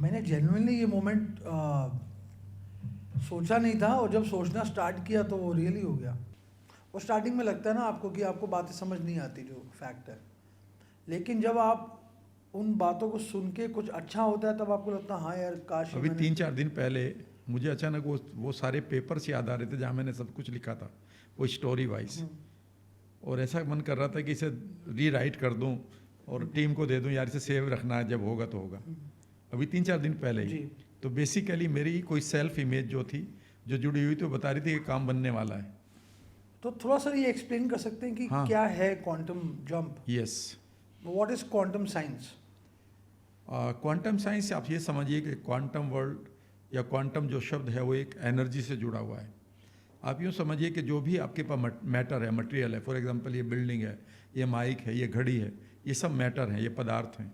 मैंने जेन्युइनली ये मोमेंट सोचा नहीं था, और जब सोचना स्टार्ट किया तो वो रियली हो गया। और स्टार्टिंग में लगता है ना आपको कि आपको बातें समझ नहीं आती, जो फैक्ट है, लेकिन जब आप उन बातों को सुन के कुछ अच्छा होता है तब आपको लगता है हाँ यार काश ये अभी मैंने 3-4 दिन पहले मुझे अचानक वो सारे पेपर्स याद आ रहे थे जहाँ मैंने सब कुछ लिखा था, वो स्टोरी वाइज, और ऐसा मन कर रहा था कि इसे रीराइट कर दूं और टीम को दे दूं, यार इसे सेव रखना है, जब होगा तो होगा। अभी 3-4 दिन पहले ही। जी। तो बेसिकली मेरी कोई सेल्फ इमेज जो थी, जो जुड़ी हुई थी, वो बता रही थी कि काम बनने वाला है। तो थोड़ा सा ये एक्सप्लेन कर सकते हैं कि हाँ। क्या है quantum jump? Yes. What is quantum science? Quantum science आप ये समझिए कि क्वांटम वर्ल्ड या क्वांटम जो शब्द है वो एक एनर्जी से जुड़ा हुआ है। आप यूँ समझिए कि जो भी आपके पास मैटर है, मटेरियल है, फॉर एग्जांपल ये बिल्डिंग है, ये माइक है, ये घड़ी है, ये सब मैटर हैं, ये पदार्थ हैं।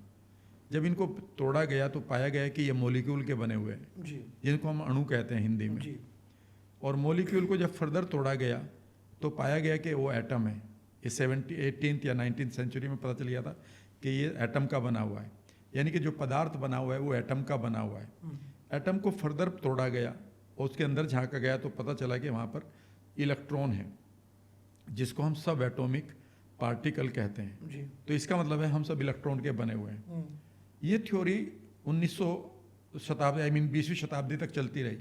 जब इनको तोड़ा गया तो पाया गया कि ये मॉलिक्यूल के बने हुए हैं, जी जिनको हम अणु कहते हैं हिंदी में। जी। और मॉलिक्यूल को जब फर्दर तोड़ा गया तो पाया गया कि वो एटम है। ये 18th या 19th सेंचुरी में पता चल गया था कि ये एटम का बना हुआ है, यानी कि जो पदार्थ बना हुआ है वो एटम का बना हुआ है। एटम को फर्दर तोड़ा गया और उसके अंदर झांका गया तो पता चला कि वहाँ पर इलेक्ट्रॉन है, जिसको हम सब एटॉमिक पार्टिकल कहते हैं। जी। तो इसका मतलब है हम सब इलेक्ट्रॉन के बने हुए हैं। ये थ्योरी 1900 शताब्दी, आई मीन 20वीं शताब्दी तक चलती रही,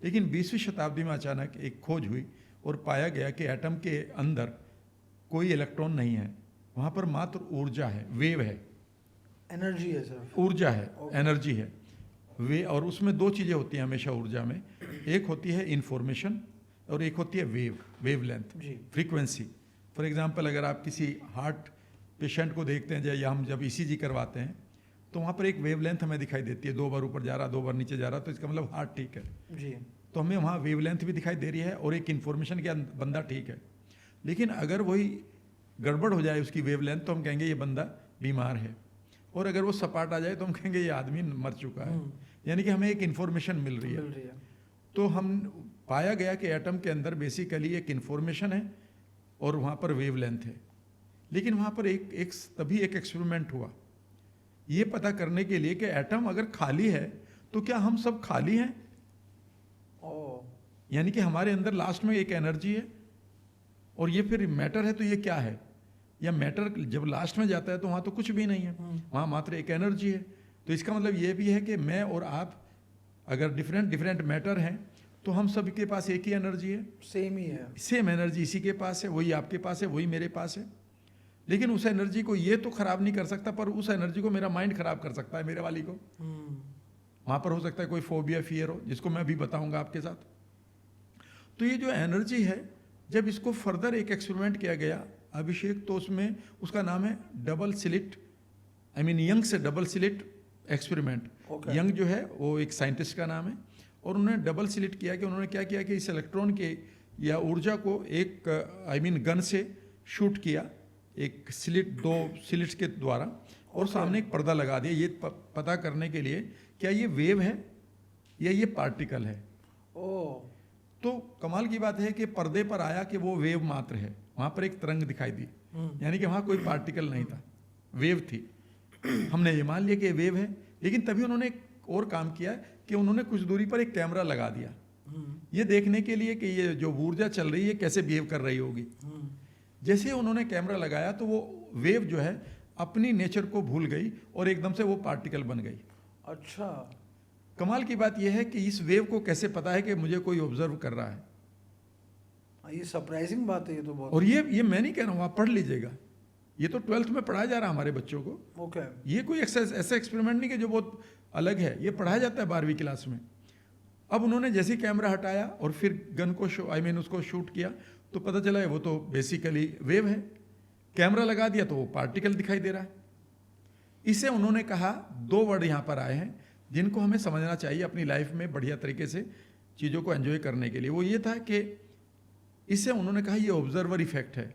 लेकिन 20वीं शताब्दी में अचानक एक खोज हुई और पाया गया कि एटम के अंदर कोई इलेक्ट्रॉन नहीं है, वहाँ पर मात्र ऊर्जा है, वेव है, एनर्जी है सर। ऊर्जा है, एनर्जी है वे। और उसमें दो चीज़ें होती हैं हमेशा ऊर्जा में, एक होती है इंफॉर्मेशन और एक होती है वेवलेंथ, फ्रीक्वेंसी। फॉर एग्जांपल अगर आप किसी हार्ट पेशेंट को देखते हैं या हम जब ईसीजी करवाते हैं तो वहाँ पर एक वेवलेंथ हमें दिखाई देती है, 2 बार ऊपर जा रहा, 2 बार नीचे जा रहा, तो इसका मतलब हार्ट ठीक है जी। तो हमें वहाँ वेवलेंथ भी दिखाई दे रही है और एक इन्फॉर्मेशन के बंदा ठीक है। लेकिन अगर वही गड़बड़ हो जाए उसकी वेवलेंथ तो हम कहेंगे ये बंदा बीमार है, और अगर वो सपाट आ जाए तो हम कहेंगे ये आदमी मर चुका है। यानी कि हमें एक इन्फॉर्मेशन मिल रही है। तो हम पाया गया कि एटम के अंदर बेसिकली एक इन्फॉर्मेशन है और वहाँ पर वेवलेंथ है। लेकिन वहाँ पर तभी एक एक्सपेरिमेंट हुआ ये पता करने के लिए कि एटम अगर खाली है तो क्या हम सब खाली हैं, यानी कि हमारे अंदर लास्ट में एक एनर्जी है और ये फिर मैटर है, तो ये क्या है? या मैटर जब लास्ट में जाता है तो वहाँ तो कुछ भी नहीं है, वहाँ मात्र एक एनर्जी है। तो इसका मतलब ये भी है कि मैं और आप अगर डिफरेंट मैटर हैं तो हम सब के पास एक ही एनर्जी है, सेम ही है, सेम एनर्जी इसी के पास है, वही आपके पास है, वही मेरे पास है। लेकिन उस एनर्जी को ये तो खराब नहीं कर सकता, पर उस एनर्जी को मेरा माइंड खराब कर सकता है, मेरे वाली को। वहाँ पर हो सकता है कोई फोबिया, फियर हो, जिसको मैं अभी बताऊंगा आपके साथ। तो ये जो एनर्जी है, जब इसको फर्दर एक एक्सपेरिमेंट किया गया अभिषेक, तो उसमें उसका नाम है double slit, I mean young से डबल स्लिट एक्सपेरिमेंट। यंग जो है वो एक साइंटिस्ट का नाम है, और उन्होंने डबल स्लिट किया कि उन्होंने क्या किया कि इस इलेक्ट्रॉन के या ऊर्जा को एक आई मीन गन से शूट किया, एक स्लिट, 2 स्लिट्स के द्वारा, और सामने एक पर्दा लगा दिया, ये पता करने के लिए क्या ये वेव है या ये पार्टिकल है। तो कमाल की बात है कि पर्दे पर आया कि वो वेव मात्र है, वहाँ पर एक तरंग दिखाई दी, यानी कि वहाँ कोई पार्टिकल नहीं था, वेव थी। हमने ये मान लिया कि वेव है। लेकिन तभी उन्होंने एक और काम किया कि उन्होंने कुछ दूरी पर एक कैमरा लगा दिया, ये देखने के लिए कि ये जो ऊर्जा चल रही है कैसे बिहेव कर रही होगी। जैसे उन्होंने कैमरा लगाया तो वो वेव जो है अपनी नेचर को भूल गई और एकदम से वो पार्टिकल बन गई। अच्छा, कमाल की बात यह है कि इस वेव को कैसे पता है कि मुझे कोई ऑब्जर्व कर रहा है। ये सरप्राइजिंग बात है ये तो बहुत। और ये मैं नहीं कह रहा हूँ, आप पढ़ लीजिएगा, ये तो 12th में पढ़ाया जा रहा है हमारे बच्चों को। ये कोई ऐसा एक्सपेरिमेंट नहीं कि जो बहुत अलग है, ये पढ़ाया जाता है 12वीं क्लास में। अब उन्होंने जैसे कैमरा हटाया और फिर गन को उसको शूट किया तो पता चला है वो तो बेसिकली वेव है। कैमरा लगा दिया तो वो पार्टिकल दिखाई दे रहा है। इसे उन्होंने कहा, 2 वर्ड यहाँ पर आए हैं जिनको हमें समझना चाहिए अपनी लाइफ में बढ़िया तरीके से चीज़ों को एंजॉय करने के लिए। वो ये था कि इसे उन्होंने कहा ये ऑब्जर्वर इफेक्ट है।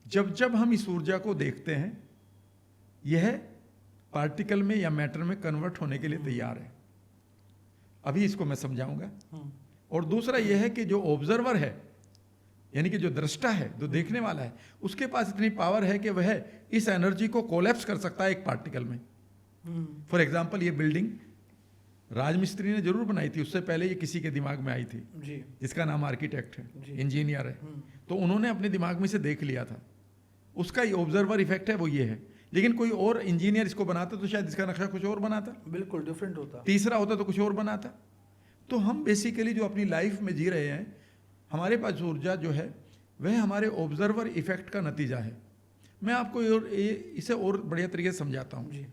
जब हम इस ऊर्जा को देखते हैं यह पार्टिकल में या मैटर में कन्वर्ट होने के लिए तैयार है। अभी इसको मैं समझाऊंगा। और दूसरा यह है कि जो ऑब्जर्वर है, यानी कि जो दृष्टा है, जो देखने वाला है, उसके पास इतनी पावर है कि वह इस एनर्जी को कोलैप्स कर सकता है एक पार्टिकल में। फॉर एग्जाम्पल ये बिल्डिंग राजमिस्त्री ने जरूर बनाई थी, उससे पहले ये किसी के दिमाग में आई थी, जी जिसका नाम आर्किटेक्ट है, जी। इंजीनियर है। तो उन्होंने अपने दिमाग में से देख लिया था, उसका ये ऑब्जर्वर इफेक्ट है, वो ये है। लेकिन कोई और इंजीनियर इसको बनाता तो शायद इसका नक्शा कुछ और बनाता, बिल्कुल डिफरेंट होता। तीसरा होता तो कुछ और बनाता। तो हम बेसिकली जो अपनी लाइफ में जी रहे हैं, हमारे पास ऊर्जा जो है वह हमारे ऑब्जर्वर इफेक्ट का नतीजा है। मैं आपको इसे और बढ़िया तरीके से समझाता हूँ। जी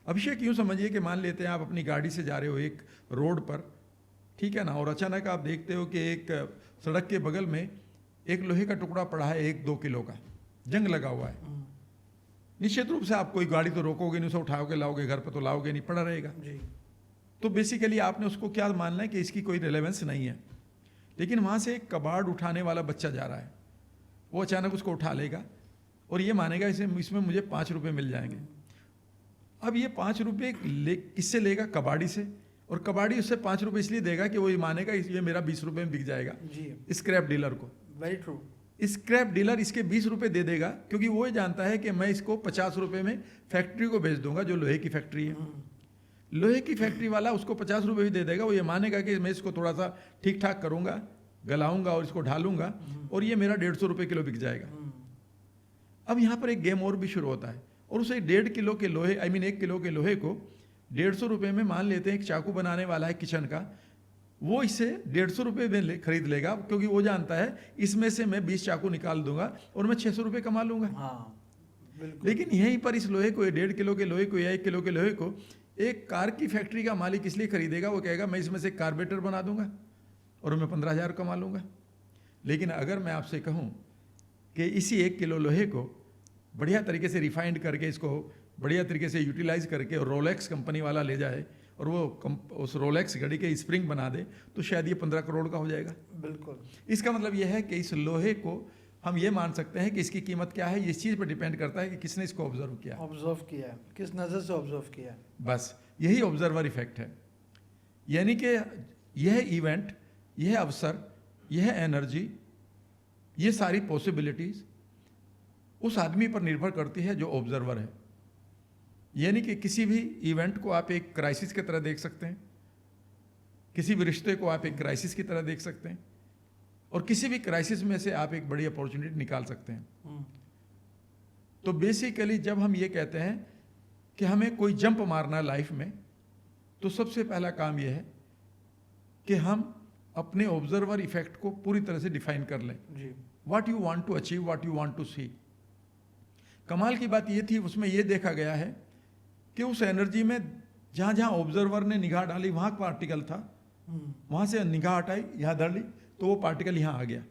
अभिषेक, यूँ समझिए कि मान लेते हैं आप अपनी गाड़ी से जा रहे हो एक रोड पर, ठीक है ना, और अचानक आप देखते हो कि एक सड़क के बगल में एक लोहे का टुकड़ा पड़ा है 1-2 किलो का, जंग लगा हुआ है। निश्चित रूप से आप कोई गाड़ी तो रोकोगे नहीं, उसे उठाओगे लाओगे घर पर तो लाओगे नहीं, पड़ा रहेगा। जी तो बेसिकली आपने उसको क्या मानना है कि इसकी कोई रिलेवेंस नहीं है। लेकिन वहाँ से एक कबाड़ उठाने वाला बच्चा जा रहा है, वो अचानक उसको उठा लेगा और ये मानेगा इसमें मुझे 5 रुपये मिल जाएंगे। अब ये 5 रुपये किससे लेगा? कबाड़ी से। और कबाड़ी उससे 5 रुपये इसलिए देगा कि वो ये मानेगा ये मेरा 20 रुपये में बिक जाएगा जी स्क्रैप डीलर को। Very true. स्क्रैप डीलर इसके 20 रुपये दे देगा, क्योंकि वो ये जानता है कि मैं इसको 50 रुपये में फैक्ट्री को बेच दूंगा, जो लोहे की फैक्ट्री है। लोहे की फैक्ट्री वाला उसको 50 रुपये भी दे देगा, वो ये मानेगा कि मैं इसको थोड़ा सा ठीक ठाक करूंगा, गलाऊंगा और इसको ढालूंगा और ये मेरा 150 रुपये किलो बिक जाएगा। अब यहाँ पर एक गेम और भी शुरू होता है, और उसे 1.5 किलो के लोहे 1 किलो के लोहे को 150 रुपये में, मान लेते हैं एक चाकू बनाने वाला है किचन का, वो इसे 150 रुपये में खरीद लेगा, क्योंकि वो जानता है इसमें से मैं 20 चाकू निकाल दूंगा और मैं 600 रुपये कमा लूंगा। हाँ बिल्कुल। लेकिन यहीं पर इस लोहे को, 1.5 किलो के लोहे को या 1 किलो के लोहे को एक कार की फैक्ट्री का मालिक इसलिए खरीदेगा, वो कहेगा मैं इसमें से कार्बेटर बना दूंगा और मैं 15,000 कमा लूंगा। लेकिन अगर मैं आपसे कहूँ कि इसी 1 किलो लोहे को बढ़िया तरीके से रिफाइंड करके, इसको बढ़िया तरीके से यूटिलाइज करके और रोलेक्स कंपनी वाला ले जाए और वो उस रोलेक्स घड़ी के स्प्रिंग बना दे, तो शायद ये 15 करोड़ का हो जाएगा। बिल्कुल। इसका मतलब यह है कि इस लोहे को हम ये मान सकते हैं कि इसकी कीमत क्या है, इस चीज़ पर डिपेंड करता है कि किसने इसको ऑब्जर्व किया, ऑब्जर्व किया है, किस नज़र से ऑब्जर्व किया है। बस यही ऑब्जर्वर इफेक्ट है। यानी कि यह इवेंट, यह अवसर, यह एनर्जी, ये सारी पॉसिबिलिटीज उस आदमी पर निर्भर करती है जो ऑब्जर्वर है। यानी कि किसी भी इवेंट को आप एक क्राइसिस की तरह देख सकते हैं, किसी भी रिश्ते को आप एक क्राइसिस की तरह देख सकते हैं, और किसी भी क्राइसिस में से आप एक बड़ी अपॉर्चुनिटी निकाल सकते हैं। तो बेसिकली जब हम ये कहते हैं कि हमें कोई जंप मारना है लाइफ में, तो सबसे पहला काम यह है कि हम अपने ऑब्जर्वर इफेक्ट को पूरी तरह से डिफाइन कर लें। जी what you want to achieve, what you want to see. कमाल की बात ये थी, उसमें ये देखा गया है कि उस एनर्जी में जहाँ जहाँ ऑब्जर्वर ने निगाह डाली वहाँ पार्टिकल था, वहाँ से निगाह हटाई, यहाँ डाली तो वो पार्टिकल यहाँ आ गया।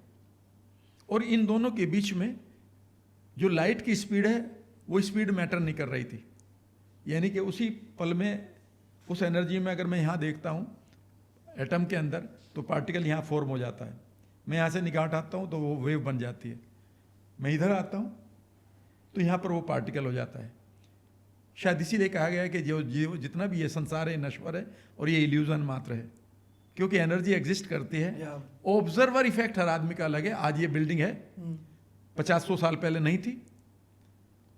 और इन दोनों के बीच में जो लाइट की स्पीड है वो स्पीड मैटर नहीं कर रही थी। यानी कि उसी पल में उस एनर्जी में अगर मैं यहाँ देखता हूँ एटम के अंदर, तो पार्टिकल यहाँ फॉर्म हो जाता है। मैं यहाँ से निगाह हटाता हूँ तो वो वेव बन जाती है। मैं इधर आता हूँ तो यहाँ पर वो पार्टिकल हो जाता है। शायद इसीलिए कहा गया है कि जो जितना भी ये संसार है नश्वर है और ये इल्यूजन मात्र है, क्योंकि एनर्जी एग्जिस्ट करती है। ऑब्जर्वर इफेक्ट हर आदमी का अलग है। आज ये बिल्डिंग है, 50-100 साल पहले नहीं थी,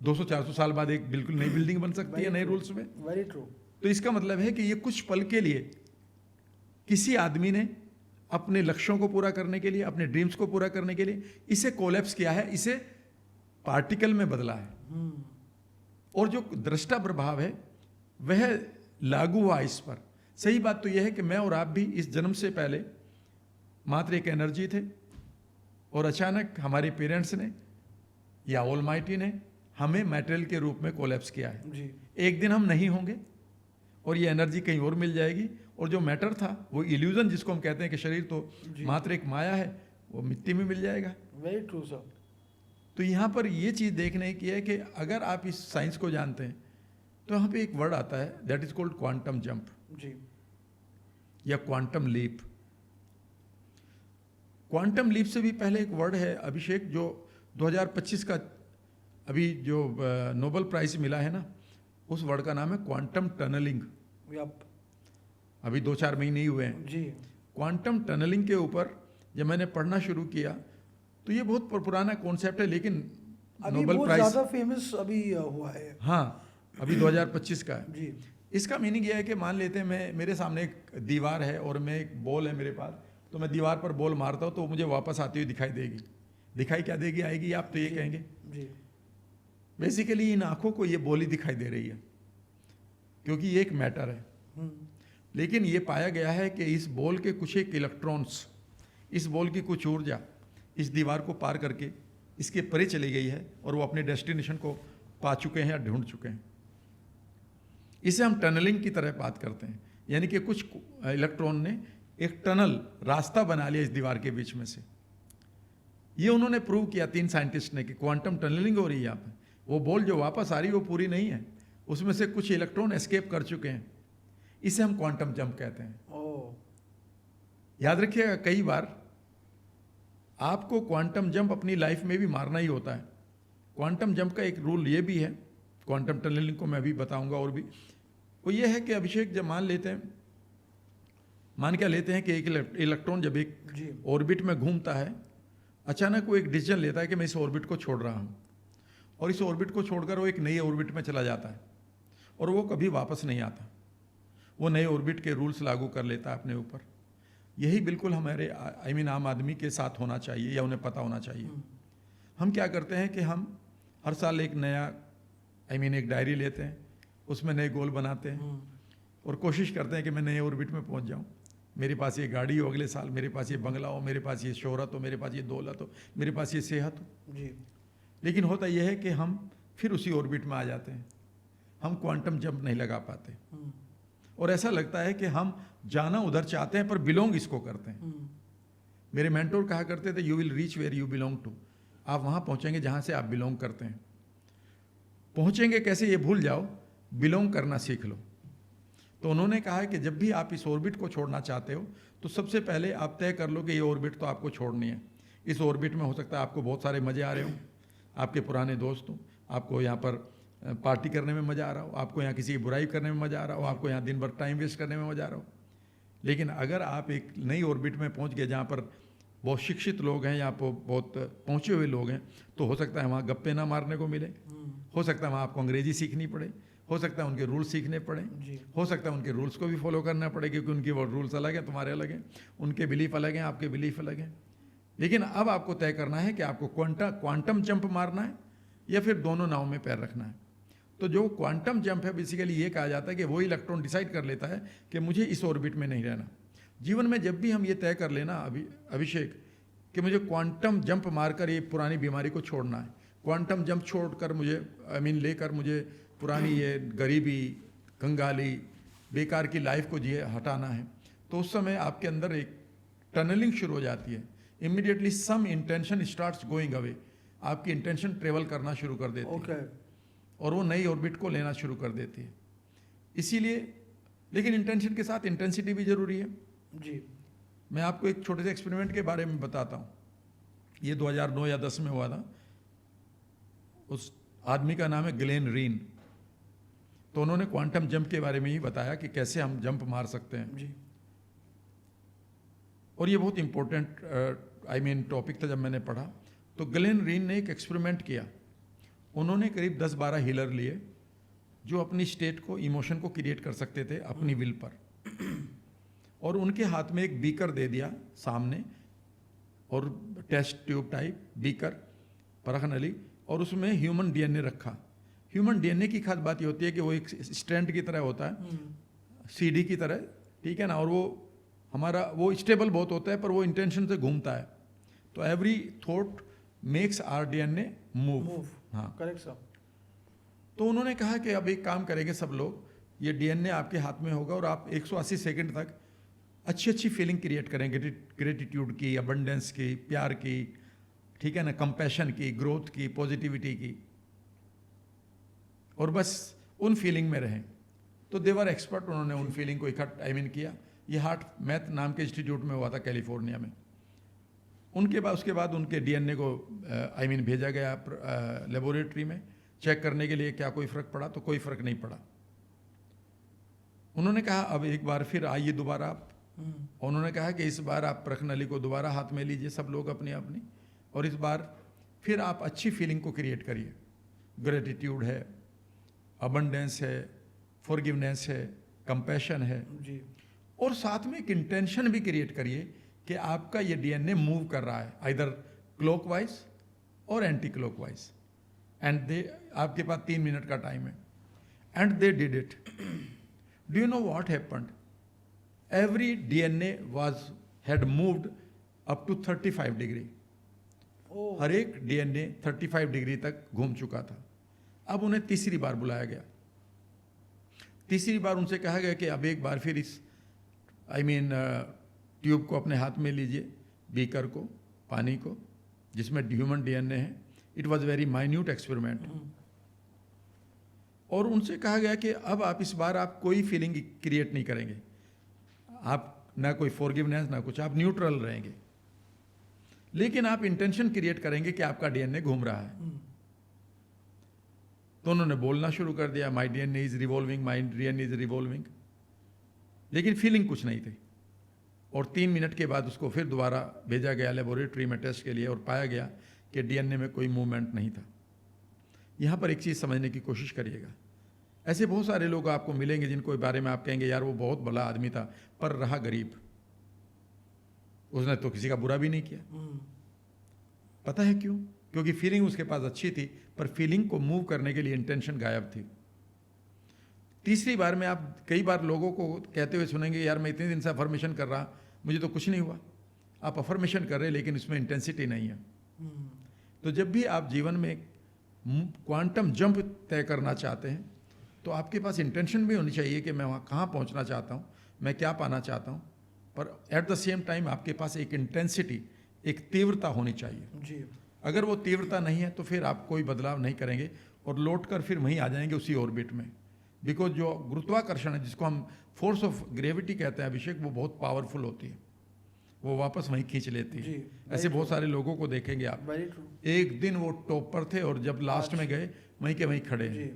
200-400 साल बाद एक बिल्कुल नई बिल्डिंग बन सकती है नए रूल्स में। Very true. तो इसका मतलब है कि ये कुछ पल के लिए किसी आदमी ने अपने लक्ष्यों को पूरा करने के लिए, अपने ड्रीम्स को पूरा करने के लिए इसे कोलैप्स किया है, इसे पार्टिकल में बदला है। और जो दृष्टा प्रभाव है वह लागू हुआ इस पर। सही बात तो यह है कि मैं और आप भी इस जन्म से पहले मात्र एक एनर्जी थे, और अचानक हमारे पेरेंट्स ने या ऑलमाइटी ने हमें मैटेरियल के रूप में कोलैप्स किया है। जी एक दिन हम नहीं होंगे और ये एनर्जी कहीं और मिल जाएगी, और जो मैटर था वो इल्यूजन जिसको हम कहते हैं कि शरीर तो मात्र एक माया है, वो मिट्टी में मिल जाएगा। Very true sir. तो यहाँ पर ये चीज़ देखने की है कि अगर आप इस साइंस को जानते हैं तो यहाँ पे एक वर्ड आता है, that is called quantum jump जी या क्वांटम लीप। क्वांटम लीप से भी पहले एक वर्ड है अभिषेक, जो 2025 का अभी जो नोबेल प्राइज मिला है ना, उस वर्ड का नाम है क्वांटम टनलिंग। यप। अभी 2-4 महीने ही हुए हैं। जी क्वांटम टनलिंग के ऊपर जब मैंने पढ़ना शुरू किया तो ये बहुत पुराना कॉन्सेप्ट है, लेकिन अभी नोबेल बहुत प्राइज ज़्यादा फेमस अभी हुआ है। हाँ अभी 2025 का है। जी इसका मीनिंग यह है कि मान लेते हैं मेरे सामने एक दीवार है और मैं एक बॉल है मेरे पास, तो मैं दीवार पर बॉल मारता हूँ तो मुझे वापस आती हुई दिखाई देगी। दिखाई क्या देगी, आएगी, आप तो ये कहेंगे। जी। बेसिकली इन आंखों को ये बॉल ही दिखाई दे रही है, क्योंकि ये एक मैटर है। लेकिन ये पाया गया है कि इस बॉल के कुछ एक इलेक्ट्रॉन्स, इस बॉल की कुछ ऊर्जा इस दीवार को पार करके इसके परे चली गई है और वो अपने डेस्टिनेशन को पा चुके हैं या ढूंढ चुके हैं। इसे हम टनलिंग की तरह बात करते हैं, यानी कि कुछ इलेक्ट्रॉन ने एक टनल, रास्ता बना लिया इस दीवार के बीच में से। ये उन्होंने प्रूव किया 3 साइंटिस्ट ने कि क्वांटम टनलिंग हो रही है यहाँ पे। वो बॉल जो वापस आ रही है वो पूरी नहीं है, उसमें से कुछ इलेक्ट्रॉन एस्केप कर चुके हैं। इसे हम क्वांटम जंप कहते हैं। याद रखिएगा, कई बार आपको क्वांटम जंप अपनी लाइफ में भी मारना ही होता है। क्वांटम जंप का एक रूल ये भी है, क्वांटम टनलिंग को मैं भी बताऊंगा, और भी वो ये है कि अभिषेक, जब मान क्या लेते हैं कि एक इलेक्ट्रॉन जब एक ऑर्बिट में घूमता है, अचानक वो एक डिसीजन लेता है कि मैं इस ऑर्बिट को छोड़ रहा हूँ, और इस ऑर्बिट को छोड़कर वो एक नई ऑर्बिट में चला जाता है और वो कभी वापस नहीं आता। वो नए ऑर्बिट के रूल्स लागू कर लेता है अपने ऊपर। यही बिल्कुल हमारे आम आदमी के साथ होना चाहिए, या उन्हें पता होना चाहिए। हम क्या करते हैं कि हम हर साल एक नया एक डायरी लेते हैं, उसमें नए गोल बनाते हैं और कोशिश करते हैं कि मैं नए ऑर्बिट में पहुंच जाऊं। मेरे पास ये गाड़ी हो अगले साल, मेरे पास ये बंगला हो, मेरे पास ये शोहरत हो, मेरे पास ये दौलत हो, मेरे पास ये सेहत हो जी। लेकिन होता यह है कि हम फिर उसी ऑर्बिट में आ जाते हैं, हम क्वांटम जंप नहीं लगा पाते और ऐसा लगता है कि हम जाना उधर चाहते हैं पर बिलोंग इसको करते हैं। मेरे मेंटोर कहा करते थे, you will reach where you belong to. आप वहां पहुंचेंगे जहां से आप बिलोंग करते हैं। पहुंचेंगे कैसे ये भूल जाओ, बिलोंग करना सीख लो। तो उन्होंने कहा कि जब भी आप इस ऑर्बिट को छोड़ना चाहते हो तो सबसे पहले आप तय कर लो कि ये ऑर्बिट तो आपको छोड़नी है। इस ऑर्बिट में हो सकता है आपको बहुत सारे मजे आ रहे हो, आपके पुराने दोस्त हो, आपको यहाँ पर पार्टी करने में मजा आ रहा हो, आपको यहाँ किसी की बुराई करने में मजा आ रहा हो, आपको यहाँ दिन भर टाइम वेस्ट करने में मजा आ रहा हो। लेकिन अगर आप एक नई ऑर्बिट में पहुँच गए जहाँ पर बहुत शिक्षित लोग हैं, यहाँ पर बहुत पहुँचे हुए लोग हैं, तो हो सकता है वहाँ गप्पे ना मारने को मिले, हो सकता है वहाँ आपको अंग्रेजी सीखनी पड़े, हो सकता है उनके रूल्स सीखने पड़े, हो सकता है उनके रूल्स को भी फॉलो करना पड़े, क्योंकि उनके वो रूल्स अलग हैं, तुम्हारे अलग हैं, उनके बिलीफ अलग हैं, आपके बिलीफ अलग हैं। लेकिन अब आपको तय करना है कि आपको क्वांटम जंप मारना है या फिर दोनों नाव में पैर रखना है। तो जो क्वांटम जंप है, बेसिकली ये कहा जाता है कि वो इलेक्ट्रॉन डिसाइड कर लेता है कि मुझे इस ऑर्बिट में नहीं रहना। जीवन में जब भी हम ये तय कर लेना अभिषेक कि मुझे क्वांटम जंप मारकर ये पुरानी बीमारी को छोड़ना है, क्वांटम जंप छोड़कर मुझे लेकर मुझे पुरानी ये गरीबी, कंगाली, बेकार की लाइफ को हटाना है, तो उस समय आपके अंदर एक टनलिंग शुरू हो जाती है। इमीडिएटली सम इंटेंशन स्टार्ट्स गोइंग अवे, आपकी इंटेंशन ट्रेवल करना शुरू कर देती है और वो नई ऑर्बिट को लेना शुरू कर देती है। इसीलिए, लेकिन इंटेंशन के साथ इंटेंसिटी भी जरूरी है जी। मैं आपको एक छोटे से एक्सपेरिमेंट के बारे में बताता हूँ। ये 2009 या 10 में हुआ था। उस आदमी का नाम है ग्लेन रीन। तो उन्होंने क्वांटम जंप के बारे में ही बताया कि कैसे हम जंप मार सकते हैं जी। और ये बहुत इंपॉर्टेंट टॉपिक था। जब मैंने पढ़ा तो ग्लेन रीन ने एक एक्सपेरिमेंट किया। उन्होंने करीब 10-12 हीलर लिए जो अपनी स्टेट को, इमोशन को क्रिएट कर सकते थे अपनी विल पर, और उनके हाथ में एक बीकर दे दिया सामने, और टेस्ट ट्यूब टाइप बीकर, परख नली, और उसमें ह्यूमन डीएनए रखा। ह्यूमन डीएनए की खास बात ये होती है कि वो एक स्ट्रैंड की तरह होता है, सीडी की तरह, ठीक है ना, और वो स्टेबल बहुत होता है, पर वो इंटेंशन से घूमता है। तो every thought makes our DNA move. हाँ, करेक्ट सर। तो उन्होंने कहा कि अब एक काम करेंगे सब लोग, ये डीएनए आपके हाथ में होगा और आप 180 सेकंड तक अच्छी अच्छी फीलिंग क्रिएट करेंगे, ग्रेटिट्यूड की, अबंडेंस की, प्यार की, ठीक है ना, कंपैशन की, ग्रोथ की, पॉजिटिविटी की, और बस उन फीलिंग में रहें। तो देवर एक्सपर्ट, उन्होंने उन फीलिंग को इकट्ठा किया। ये हार्ट मैथ नाम के इंस्टीट्यूट में हुआ था कैलिफोर्निया में। उसके बाद उनके डीएनए को भेजा गया लेबोरेटरी में चेक करने के लिए क्या कोई फ़र्क पड़ा, तो कोई फ़र्क नहीं पड़ा। उन्होंने कहा अब एक बार फिर आइए दोबारा आप। उन्होंने कहा कि इस बार आप परख नली को दोबारा हाथ में लीजिए सब लोग अपनी अपनी, और इस बार फिर आप अच्छी फीलिंग को क्रिएट करिए। ग्रेटिट्यूड है, अबंडेंस है, फॉरगिवनेस है, कंपैशन है, जी और साथ में एक इंटेंशन भी क्रिएट करिए कि आपका ये डीएनए मूव कर रहा है आइदर क्लॉकवाइज और एंटी क्लॉकवाइज, एंड दे आपके पास 3 मिनट का टाइम है, and they did it. Do you know what happened? Every DNA had moved up to 35 degree. ओ हर एक डीएनए 35 डिग्री तक घूम चुका था. अब उन्हें तीसरी बार बुलाया गया. तीसरी बार उनसे कहा गया कि अब एक बार फिर इस ट्यूब को अपने हाथ में लीजिए, बीकर को, पानी को, जिसमें ह्यूमन डीएनए है. It was very minute experiment. और उनसे कहा गया कि अब आप इस बार आप कोई फीलिंग क्रिएट नहीं करेंगे, आप ना कोई फॉरगिवनेस ना कुछ, आप न्यूट्रल रहेंगे, लेकिन आप इंटेंशन क्रिएट करेंगे कि आपका डीएनए घूम रहा है. तो उन्होंने बोलना शुरू कर दिया, my DNA is revolving, my DNA is revolving, लेकिन फीलिंग कुछ नहीं थी. और 3 मिनट के बाद उसको फिर दोबारा भेजा गया लेबोरेटरी में टेस्ट के लिए, और पाया गया कि डीएनए में कोई मूवमेंट नहीं था. यहाँ पर एक चीज़ समझने की कोशिश करिएगा. ऐसे बहुत सारे लोग आपको मिलेंगे जिनको बारे में आप कहेंगे यार वो बहुत भला आदमी था पर रहा गरीब, उसने तो किसी का बुरा भी नहीं किया. पता है क्यों? क्योंकि फीलिंग उसके पास अच्छी थी, पर फीलिंग को मूव करने के लिए इंटेंशन गायब थी. तीसरी बार में आप कई बार लोगों को कहते हुए सुनेंगे यार मैं इतने दिन से अफर्मेशन कर रहा, मुझे तो कुछ नहीं हुआ. आप अफर्मेशन कर रहे हैं लेकिन उसमें इंटेंसिटी नहीं है. तो जब भी आप जीवन में क्वांटम जंप तय करना चाहते हैं तो आपके पास इंटेंशन भी होनी चाहिए कि मैं वहाँ कहाँ पहुँचना चाहता हूँ, मैं क्या पाना चाहता हूँ, पर एट द सेम टाइम आपके पास एक इंटेंसिटी, एक तीव्रता होनी चाहिए. जी अगर वो तीव्रता नहीं है तो फिर आप कोई बदलाव नहीं करेंगे और लौट कर फिर वहीं आ जाएंगे उसी ऑर्बिट में. बिकॉज जो गुरुत्वाकर्षण है, जिसको हम फोर्स ऑफ ग्रेविटी कहते हैं अभिषेक, वो बहुत पावरफुल होती है, वो वापस वहीं खींच लेती है. ऐसे बहुत सारे लोगों को देखेंगे आप, एक दिन वो टॉप पर थे और जब लास्ट में गए वहीं के वहीं खड़े हैं.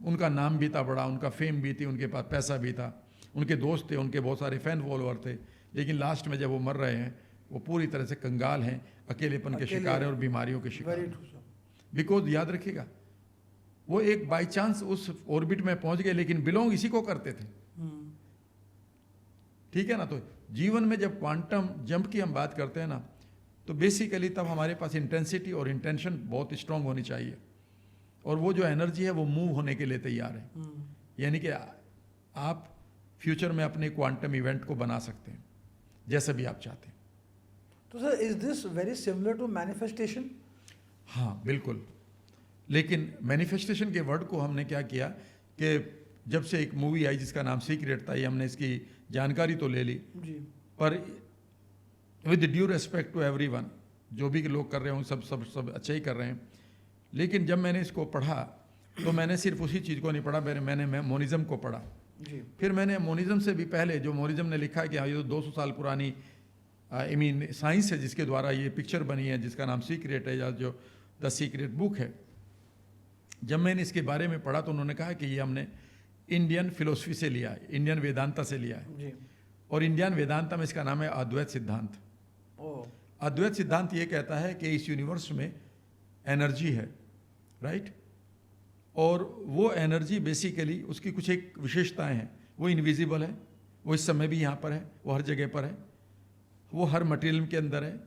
उनका नाम भी था बड़ा, उनका फेम भी थी, उनके पास पैसा भी था, उनके दोस्त थे, उनके बहुत सारे फैन फॉलोअर थे, लेकिन लास्ट में जब वो मर रहे हैं वो पूरी तरह से कंगाल हैं, अकेलेपन के शिकार हैं और बीमारियों के शिकार हैं. बिकॉज याद रखिएगा वो एक बाई चांस उस ऑर्बिट में पहुंच गए, लेकिन बिलोंग इसी को करते थे. ठीक है ना? तो जीवन में जब क्वांटम जंप की हम बात करते हैं ना, तो बेसिकली तब हमारे पास इंटेंसिटी और इंटेंशन बहुत स्ट्रांग होनी चाहिए, और वो जो एनर्जी है वो मूव होने के लिए तैयार है. यानी कि आप फ्यूचर में अपने क्वांटम इवेंट को बना सकते हैं जैसे भी आप चाहते हैं. तो sir is this very similar to manifestation? हाँ बिल्कुल. लेकिन मैनिफेस्टेशन के वर्ड को हमने क्या किया कि जब से एक मूवी आई जिसका नाम सीक्रेट था, ये हमने इसकी जानकारी तो ले ली जी, पर with due respect to everyone, जो भी लोग कर रहे हों सब अच्छा ही कर रहे हैं. लेकिन जब मैंने इसको पढ़ा तो मैंने सिर्फ उसी चीज़ को नहीं पढ़ा, मैंने मोनिज्म को पढ़ा. जी, फिर मैंने मोनिज्म से भी पहले जो मोनिज्म ने लिखा है कि हाँ ये तो 200 साल पुरानी साइंस है जिसके द्वारा ये पिक्चर बनी है जिसका नाम सीक्रेट है, या जो द सीक्रेट बुक है. जब मैंने इसके बारे में पढ़ा तो उन्होंने कहा कि ये हमने इंडियन फिलोसफी से लिया है, इंडियन वेदांता से लिया है. जी, और इंडियन वेदांता में इसका नाम है अद्वैत सिद्धांत. अद्वैत सिद्धांत ये कहता है कि इस यूनिवर्स में एनर्जी है, राइट, और वो एनर्जी बेसिकली उसकी कुछ एक विशेषताएं हैं. वो इनविजिबल है, वो इस समय भी यहाँ पर है, वो हर जगह पर है, वो हर मटेरियल के अंदर है.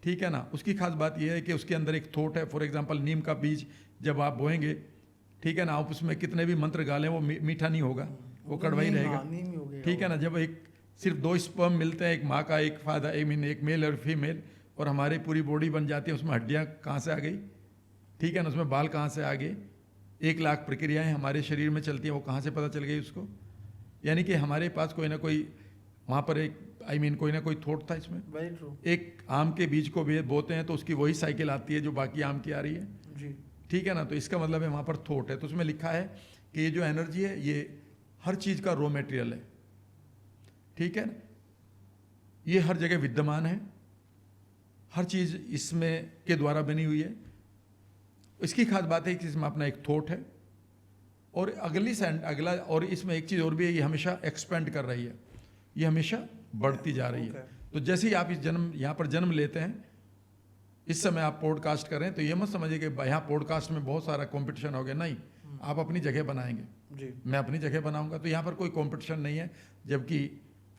ठीक है ना? उसकी खास बात यह है कि उसके अंदर एक थॉट है. फॉर एग्जांपल नीम का बीज जब आप बोएंगे, ठीक है ना, आप उसमें कितने भी मंत्र गा लें वो मीठा नहीं होगा, वो कड़वा ही रहेगा. ठीक है ना? जब एक सिर्फ 2 स्पर्म मिलते हैं, एक माँ का एक फादर, एक मेल और फीमेल, और हमारी पूरी बॉडी बन जाती है, उसमें हड्डियाँ कहाँ से आ गई, ठीक है ना, उसमें बाल कहाँ से आ गए, 1 लाख प्रक्रियाएं हमारे शरीर में चलती हैं, वो कहाँ से पता चल गई उसको. यानी कि हमारे पास कोई ना कोई वहाँ पर एक कोई ना कोई थॉट था इसमें. Very true. एक आम के बीज को बोते हैं तो उसकी वही साइकिल आती है जो बाकी आम की आ रही है. जी, ठीक है ना? तो इसका मतलब है वहाँ पर थॉट है. तो उसमें लिखा है कि ये जो एनर्जी है ये हर चीज़ का रॉ मटेरियल है. ठीक है ना? ये हर जगह विद्यमान है, हर चीज़ इसमें के द्वारा बनी हुई है. इसकी खास बात है कि इसमें अपना एक थॉट है, और अगला और इसमें एक चीज़ और भी है, ये हमेशा एक्सपेंड कर रही है, ये हमेशा बढ़ती जा रही है. तो जैसे ही आप यहाँ पर जन्म लेते हैं, इस समय आप पॉडकास्ट कर रहे हैं, तो ये मत समझिए कि यहाँ पॉडकास्ट में बहुत सारा कंपटीशन हो गया. नहीं, आप अपनी जगह बनाएंगे. जी मैं अपनी जगह बनाऊंगा। तो यहाँ पर कोई कंपटीशन नहीं है, जबकि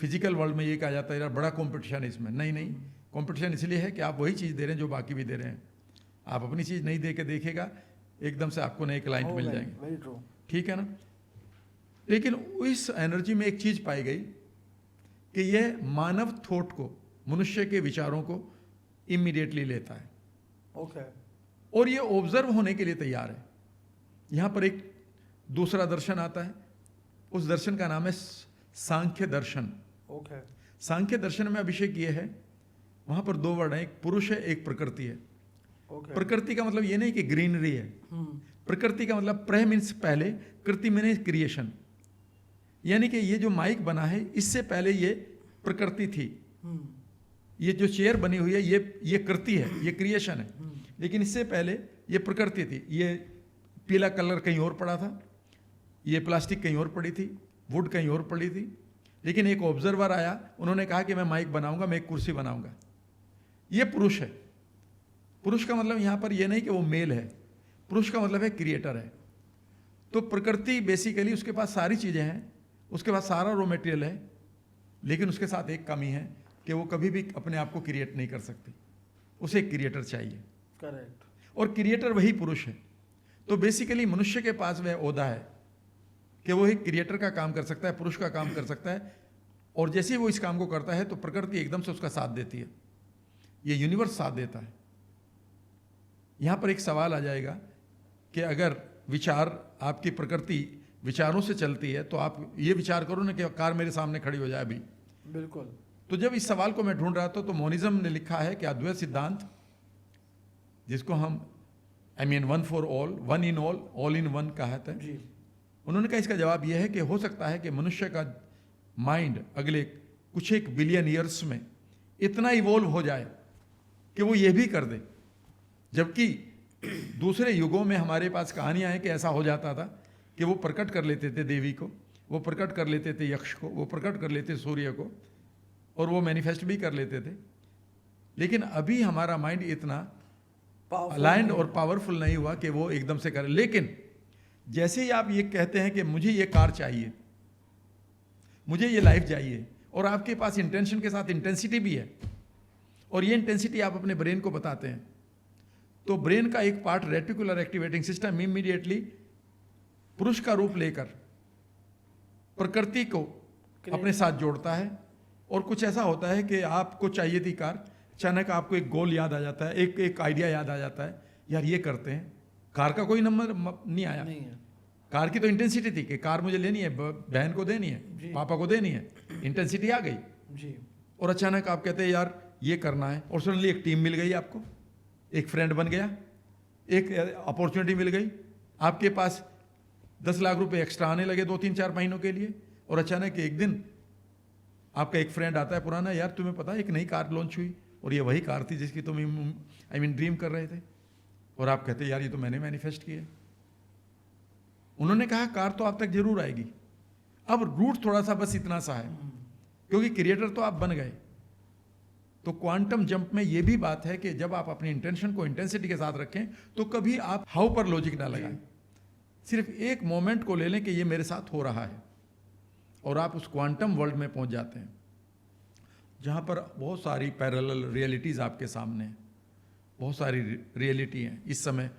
फिजिकल वर्ल्ड में ये कहा जाता है यार बड़ा कंपटीशन है इसमें। नहीं नहीं, कंपटीशन इसलिए है कि आप वही चीज़ दे रहे हैं जो बाकी भी दे रहे हैं। आप अपनी चीज़ नहीं दे के देखेगा, एकदम से आपको नए क्लाइंट मिल जाएंगे। Very true. ठीक है ना। लेकिन इस एनर्जी में एक चीज़ पाई गई कि यह मानव थॉट को, मनुष्य के विचारों को इमीडिएटली लेता है। ओके। और ये ऑब्जर्व होने के लिए तैयार है। यहाँ पर एक दूसरा दर्शन आता है, उस दर्शन का नाम है सांख्य दर्शन। ओके। सांख्य दर्शन में अभिषेक ये है, वहां पर दो वर्ड हैं, एक पुरुष है एक प्रकृति है। ओके। प्रकृति का मतलब ये नहीं कि ग्रीनरी है, प्रकृति का मतलब प्र मीन्स पहले, कृति मीन्स क्रिएशन। यानी कि ये जो माइक बना है इससे पहले ये प्रकृति थी। ये जो चेयर बनी हुई है ये कृति है, ये क्रिएशन है। लेकिन इससे पहले ये प्रकृति थी। ये पीला कलर कहीं और पड़ा था, ये प्लास्टिक कहीं और पड़ी थी, वुड कहीं और पड़ी थी। लेकिन एक ऑब्जर्वर आया, उन्होंने कहा कि मैं माइक बनाऊंगा, मैं एक कुर्सी बनाऊंगा। ये पुरुष है। पुरुष का मतलब यहां पर यह नहीं कि वो मेल है, पुरुष का मतलब है क्रिएटर है। तो प्रकृति बेसिकली उसके पास सारी चीजें हैं, उसके पास सारा रॉ मटेरियल है, लेकिन उसके साथ एक कमी है कि वो कभी भी अपने आप को क्रिएट नहीं कर सकती, उसे एक क्रिएटर चाहिए। करेक्ट। और क्रिएटर वही पुरुष है। तो बेसिकली मनुष्य के पास वह ओहदा है कि वो एक क्रिएटर का काम कर सकता है, पुरुष का काम कर सकता है। और जैसे ही वो इस काम को करता है तो प्रकृति एकदम से उसका साथ देती है, ये यूनिवर्स साथ देता है। यहां पर एक सवाल आ जाएगा कि अगर विचार, आपकी प्रकृति विचारों से चलती है, तो आप ये विचार करो ना कि कार मेरे सामने खड़ी हो जाए अभी। बिल्कुल। तो जब इस सवाल को मैं ढूंढ रहा था तो मोनिज्म ने लिखा है कि अद्वैत सिद्धांत, जिसको हम one for all, one in all in one कहते हैं जी। उन्होंने कहा इसका जवाब यह है कि हो सकता है कि मनुष्य का माइंड अगले कुछ एक बिलियन ईयर्स में इतना इवॉल्व हो जाए कि वो ये भी कर दे। जबकि दूसरे युगों में हमारे पास कहानियां हैं कि ऐसा हो जाता था कि वो प्रकट कर लेते थे देवी को, वो प्रकट कर लेते थे यक्ष को, वो प्रकट कर लेते सूर्य को, और वो मैनिफेस्ट भी कर लेते थे। लेकिन अभी हमारा माइंड इतना अलाइंड और पावरफुल नहीं हुआ कि वो एकदम से करे। लेकिन जैसे ही आप ये कहते हैं कि मुझे ये कार चाहिए, मुझे ये लाइफ चाहिए, और आपके पास इंटेंशन के साथ इंटेंसिटी भी है, और ये इंटेंसिटी आप अपने ब्रेन को बताते हैं, तो ब्रेन का एक part reticular activating system immediately पुरुष का रूप लेकर प्रकृति को अपने साथ जोड़ता है। और कुछ ऐसा होता है कि आपको चाहिए थी कार, अचानक आपको एक गोल याद आ जाता है, एक आइडिया याद आ जाता है, यार ये करते हैं। कार का कोई नंबर नहीं आया, नहीं है। कार की तो इंटेंसिटी थी कि कार मुझे लेनी है, बहन को देनी है, पापा को देनी है, इंटेंसिटी आ गई जी। और अचानक आप कहते हैं यार ये करना है, और सडनली एक टीम मिल गई आपको, एक फ्रेंड बन गया, एक अपॉर्चुनिटी मिल गई, आपके पास 10 लाख रुपए एक्स्ट्रा आने लगे 2-3-4 महीनों के लिए। और अचानक एक दिन आपका एक फ्रेंड आता है पुराना, यार तुम्हें पता है एक नई कार लॉन्च हुई, और ये वही कार थी जिसकी तुम ड्रीम कर रहे थे। और आप कहते यार ये तो मैंने मैनिफेस्ट किया। उन्होंने कहा कार तो आप तक जरूर आएगी, अब रूट थोड़ा सा बस इतना सा है, क्योंकि क्रिएटर तो आप बन गए। तो क्वांटम जंप में यह भी बात है कि जब आप अपनी इंटेंशन को इंटेंसिटी के साथ रखें तो कभी आप हाउ पर लॉजिक ना लगाएं, सिर्फ एक मोमेंट को ले लें कि ये मेरे साथ हो रहा है, और आप उस क्वांटम वर्ल्ड में पहुंच जाते हैं जहां पर बहुत सारी पैरेलल रियलिटीज आपके सामने हैं, बहुत सारी रियलिटी हैं इस समय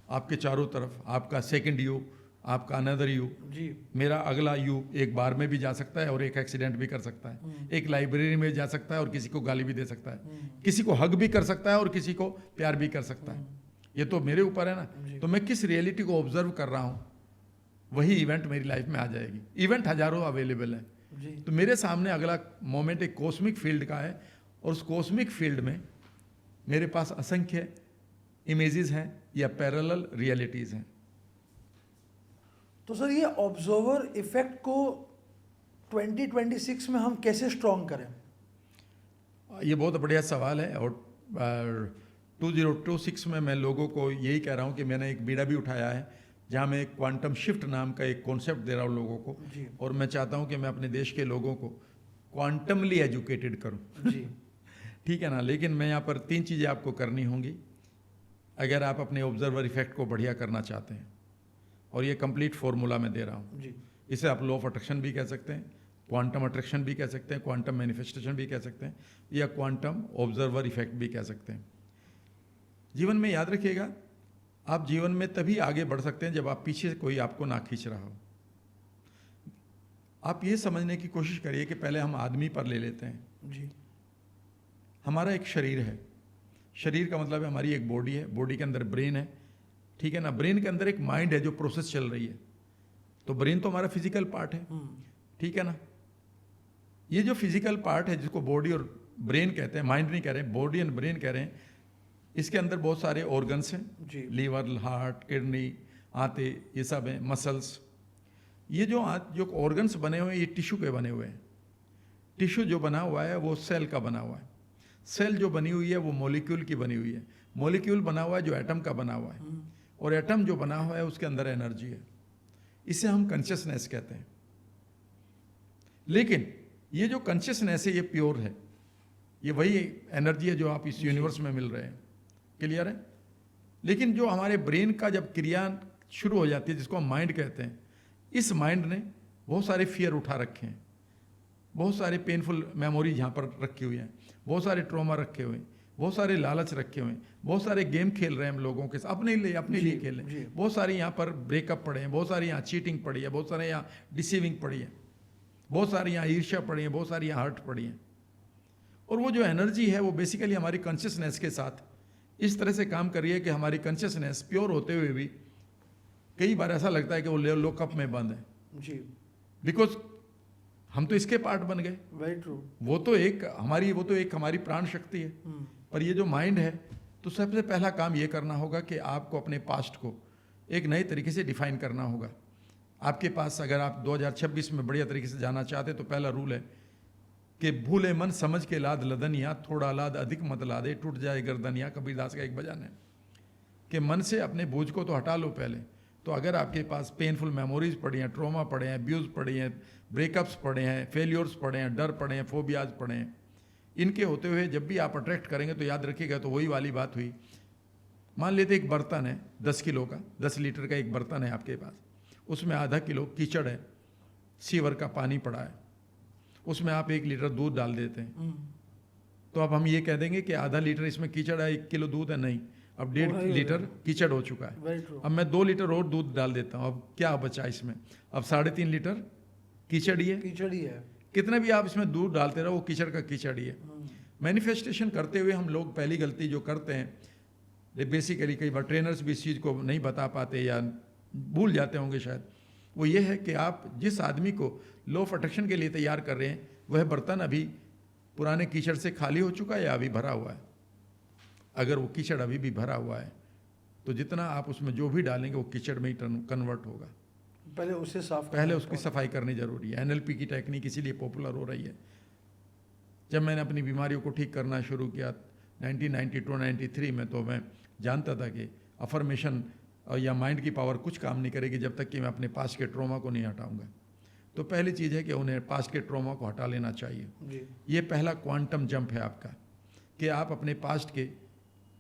आपके चारों तरफ। आपका सेकंड यू, आपका अनदर यू जी। मेरा अगला यू एक बार में भी जा सकता है और एक एक्सीडेंट भी कर सकता है, एक लाइब्रेरी में जा सकता है और किसी को गाली भी दे सकता है, किसी को हग भी कर सकता है और किसी को प्यार भी कर सकता है। ये तो मेरे ऊपर है ना, तो मैं किस रियलिटी को ऑब्जर्व कर रहा हूं वही इवेंट मेरी लाइफ में आ जाएगी। इवेंट हजारों अवेलेबल है जी। तो मेरे सामने अगला मोमेंट एक कॉस्मिक फील्ड का है, और उस कॉस्मिक फील्ड में मेरे पास असंख्य इमेजेस हैं या पैरेलल रियलिटीज हैं। तो सर ये ऑब्जर्वर इफेक्ट को 2026 में हम कैसे स्ट्रॉन्ग करें? ये बहुत बढ़िया सवाल है, और 2026 में मैं लोगों को यही कह रहा हूँ कि मैंने एक बीड़ा भी उठाया है जहाँ मैं एक क्वांटम शिफ्ट नाम का एक कॉन्सेप्ट दे रहा हूँ लोगों को जी। और मैं चाहता हूँ कि मैं अपने देश के लोगों को क्वांटमली एजुकेटेड करूँ। जी। ठीक है ना। लेकिन मैं यहाँ पर 3 चीज़ें आपको करनी होंगी अगर आप अपने ऑब्जर्वर इफेक्ट को बढ़िया करना चाहते हैं। और ये कंप्लीट फॉर्मूला मैं दे रहा हूँ। जी इसे आप लॉ ऑफ अट्रैक्शन भी कह सकते हैं, क्वांटम अट्रैक्शन भी कह सकते हैं, क्वांटम मैनिफेस्टेशन भी कह सकते हैं, या क्वांटम ऑब्जर्वर इफेक्ट भी कह सकते हैं। जीवन में याद रखिएगा, आप जीवन में तभी आगे बढ़ सकते हैं जब आप पीछे से कोई आपको ना खींच रहा हो। आप ये समझने की कोशिश करिए कि पहले हम आदमी पर ले लेते हैं। जी हमारा एक शरीर है, शरीर का मतलब है हमारी एक बॉडी है, बॉडी के अंदर ब्रेन है, ठीक है ना। ब्रेन के अंदर एक माइंड है जो प्रोसेस चल रही है, तो ब्रेन तो हमारा फिजिकल पार्ट है, ठीक है ना। ये जो फिजिकल पार्ट है जिसको बॉडी और ब्रेन कहते हैं, माइंड नहीं कह रहे हैं, बॉडी एंड ब्रेन कह रहे हैं, इसके अंदर बहुत सारे ऑर्गन्स हैं, लीवर, हार्ट, किडनी, आंतें, ये सब हैं, मसल्स। ये जो ऑर्गन्स बने हुए हैं ये टिश्यू के बने हुए हैं। टिश्यू जो बना हुआ है वो सेल का बना हुआ है। सेल जो बनी हुई है वो मॉलिक्यूल की बनी हुई है। मॉलिक्यूल बना हुआ है जो एटम का बना हुआ है, और एटम जो बना हुआ है उसके अंदर एनर्जी है। इसे हम कॉन्शियसनेस कहते हैं। लेकिन ये जो कॉन्शियसनेस है ये प्योर है, ये वही एनर्जी है जो आप इस यूनिवर्स में मिल रहे हैं। क्लियर है। लेकिन जो हमारे ब्रेन का जब क्रिया शुरू हो जाती है, जिसको हम माइंड कहते हैं, इस माइंड ने बहुत सारे फियर उठा रखे हैं, बहुत सारे पेनफुल मेमोरीज यहाँ पर रखी हुई हैं, बहुत सारे ट्रॉमा रखे हुए हैं, बहुत सारे लालच रखे हुए हैं, बहुत सारे गेम खेल रहे हैं हम लोगों के साथ, अपने लिए खेल रहे हैं। बहुत सारे यहाँ पर ब्रेकअप पड़े हैं, बहुत सारे यहाँ चीटिंग पड़ी है, बहुत सारे यहाँ डिसीविंग पड़ी है, बहुत सारी यहाँ ईर्ष्या पड़ी है, बहुत सारी यहाँ हर्ट पड़ी है। और वो जो एनर्जी है वो बेसिकली हमारी कॉन्शियसनेस के साथ इस तरह से काम कर रही है कि हमारी कॉन्शियसनेस प्योर होते हुए भी कई बार ऐसा लगता है कि वो लॉकअप में बंद है। जी बिकॉज हम तो इसके पार्ट बन गए। Very true. वो तो एक हमारी प्राण शक्ति है। पर ये जो माइंड है, तो सबसे पहला काम ये करना होगा कि आपको अपने पास्ट को एक नए तरीके से डिफाइन करना होगा। आपके पास अगर आप 2026 में बढ़िया तरीके से जाना चाहते तो पहला रूल है कि भूले मन समझ के लाद लदनिया, थोड़ा लाद अधिक मत लादे, टूट जाए गर्दनिया। कबीरदास का एक भजन है कि मन से अपने बोझ को तो हटा लो पहले। तो अगर आपके पास पेनफुल मेमोरीज पड़ी हैं, ट्रॉमा पड़े हैं, अब्यूज़ पड़ी हैं, ब्रेकअप्स पड़े हैं, फेलियर्स पड़े हैं, डर पड़े हैं, फोबियाज पड़े हैं, इनके होते हुए जब भी आप अट्रैक्ट करेंगे तो याद रखिएगा, तो वही वाली बात हुई। मान लेते एक बर्तन है 10 किलो का, 10 लीटर का एक बर्तन है आपके पास, उसमें आधा किलो कीचड़ है, सीवर का पानी पड़ा है, उसमें आप 1 लीटर दूध डाल देते हैं। तो अब हम ये कह देंगे कि आधा लीटर इसमें कीचड़ है, 1 किलो दूध है, नहीं, अब 1.5 लीटर कीचड़ हो चुका है। अब मैं 2 लीटर और दूध डाल देता हूँ, अब क्या बचा इसमें? अब 3.5 लीटर कीचड़ ही है। कितना भी आप इसमें दूध डालते रहो वो कीचड़ का कीचड़ ही है। मैनिफेस्टेशन करते हुए हम लोग पहली गलती जो करते हैं, बेसिकली कई बार ट्रेनर्स भी इस चीज़ को नहीं बता पाते या भूल जाते होंगे शायद, वो ये है कि आप जिस आदमी को लॉ ऑफ अट्रैक्शन के लिए तैयार कर रहे हैं वह बर्तन अभी पुराने कीचड़ से खाली हो चुका है या अभी भरा हुआ है। अगर वो कीचड़ अभी भी भरा हुआ है तो जितना आप उसमें जो भी डालेंगे वो कीचड़ में ही कन्वर्ट होगा। पहले उसकी सफाई करनी जरूरी है। NLP की टेक्निक इसीलिए पॉपुलर हो रही है। जब मैंने अपनी बीमारियों को ठीक करना शुरू किया 1992-93 में, तो मैं जानता था कि अफर्मेशन या माइंड की पावर कुछ काम नहीं करेगी जब तक कि मैं अपने पास्ट के ट्रॉमा को नहीं हटाऊंगा। तो पहली चीज़ है कि उन्हें पास्ट के ट्रॉमा को हटा लेना चाहिए। ये पहला क्वांटम जंप है आपका, कि आप अपने पास्ट के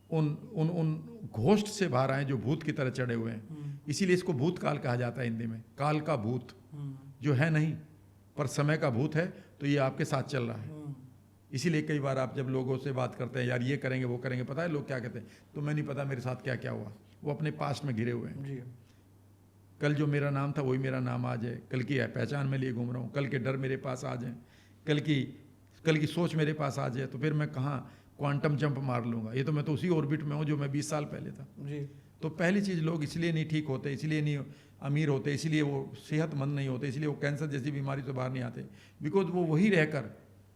उन घोस्ट से बाहर आए जो भूत की तरह चढ़े हुए हैं। इसीलिए इसको भूतकाल कहा जाता है हिंदी में, काल का भूत जो है नहीं पर समय का भूत है, तो ये आपके साथ चल रहा है। इसीलिए कई बार आप जब लोगों से बात करते हैं, यार ये करेंगे वो करेंगे, पता है लोग क्या कहते हैं? तो मैं नहीं पता मेरे साथ क्या क्या हुआ। वो अपने पास्ट में घिरे हुए हैं। कल जो मेरा नाम था वही मेरा नाम आज है, कल की पहचान में लिए घूम रहा हूँ, कल के डर मेरे पास आ जाए, कल की सोच मेरे पास आ जाए, तो फिर मैं कहाँ क्वांटम जंप मार लूँगा? ये तो मैं तो उसी ऑर्बिट में हूँ जो मैं 20 साल पहले था। तो पहली चीज़, लोग इसलिए नहीं ठीक होते, इसलिए नहीं अमीर होते, इसलिए वो सेहतमंद नहीं होते, इसलिए वो कैंसर जैसी बीमारी से बाहर नहीं आते, बिकॉज वो वही रहकर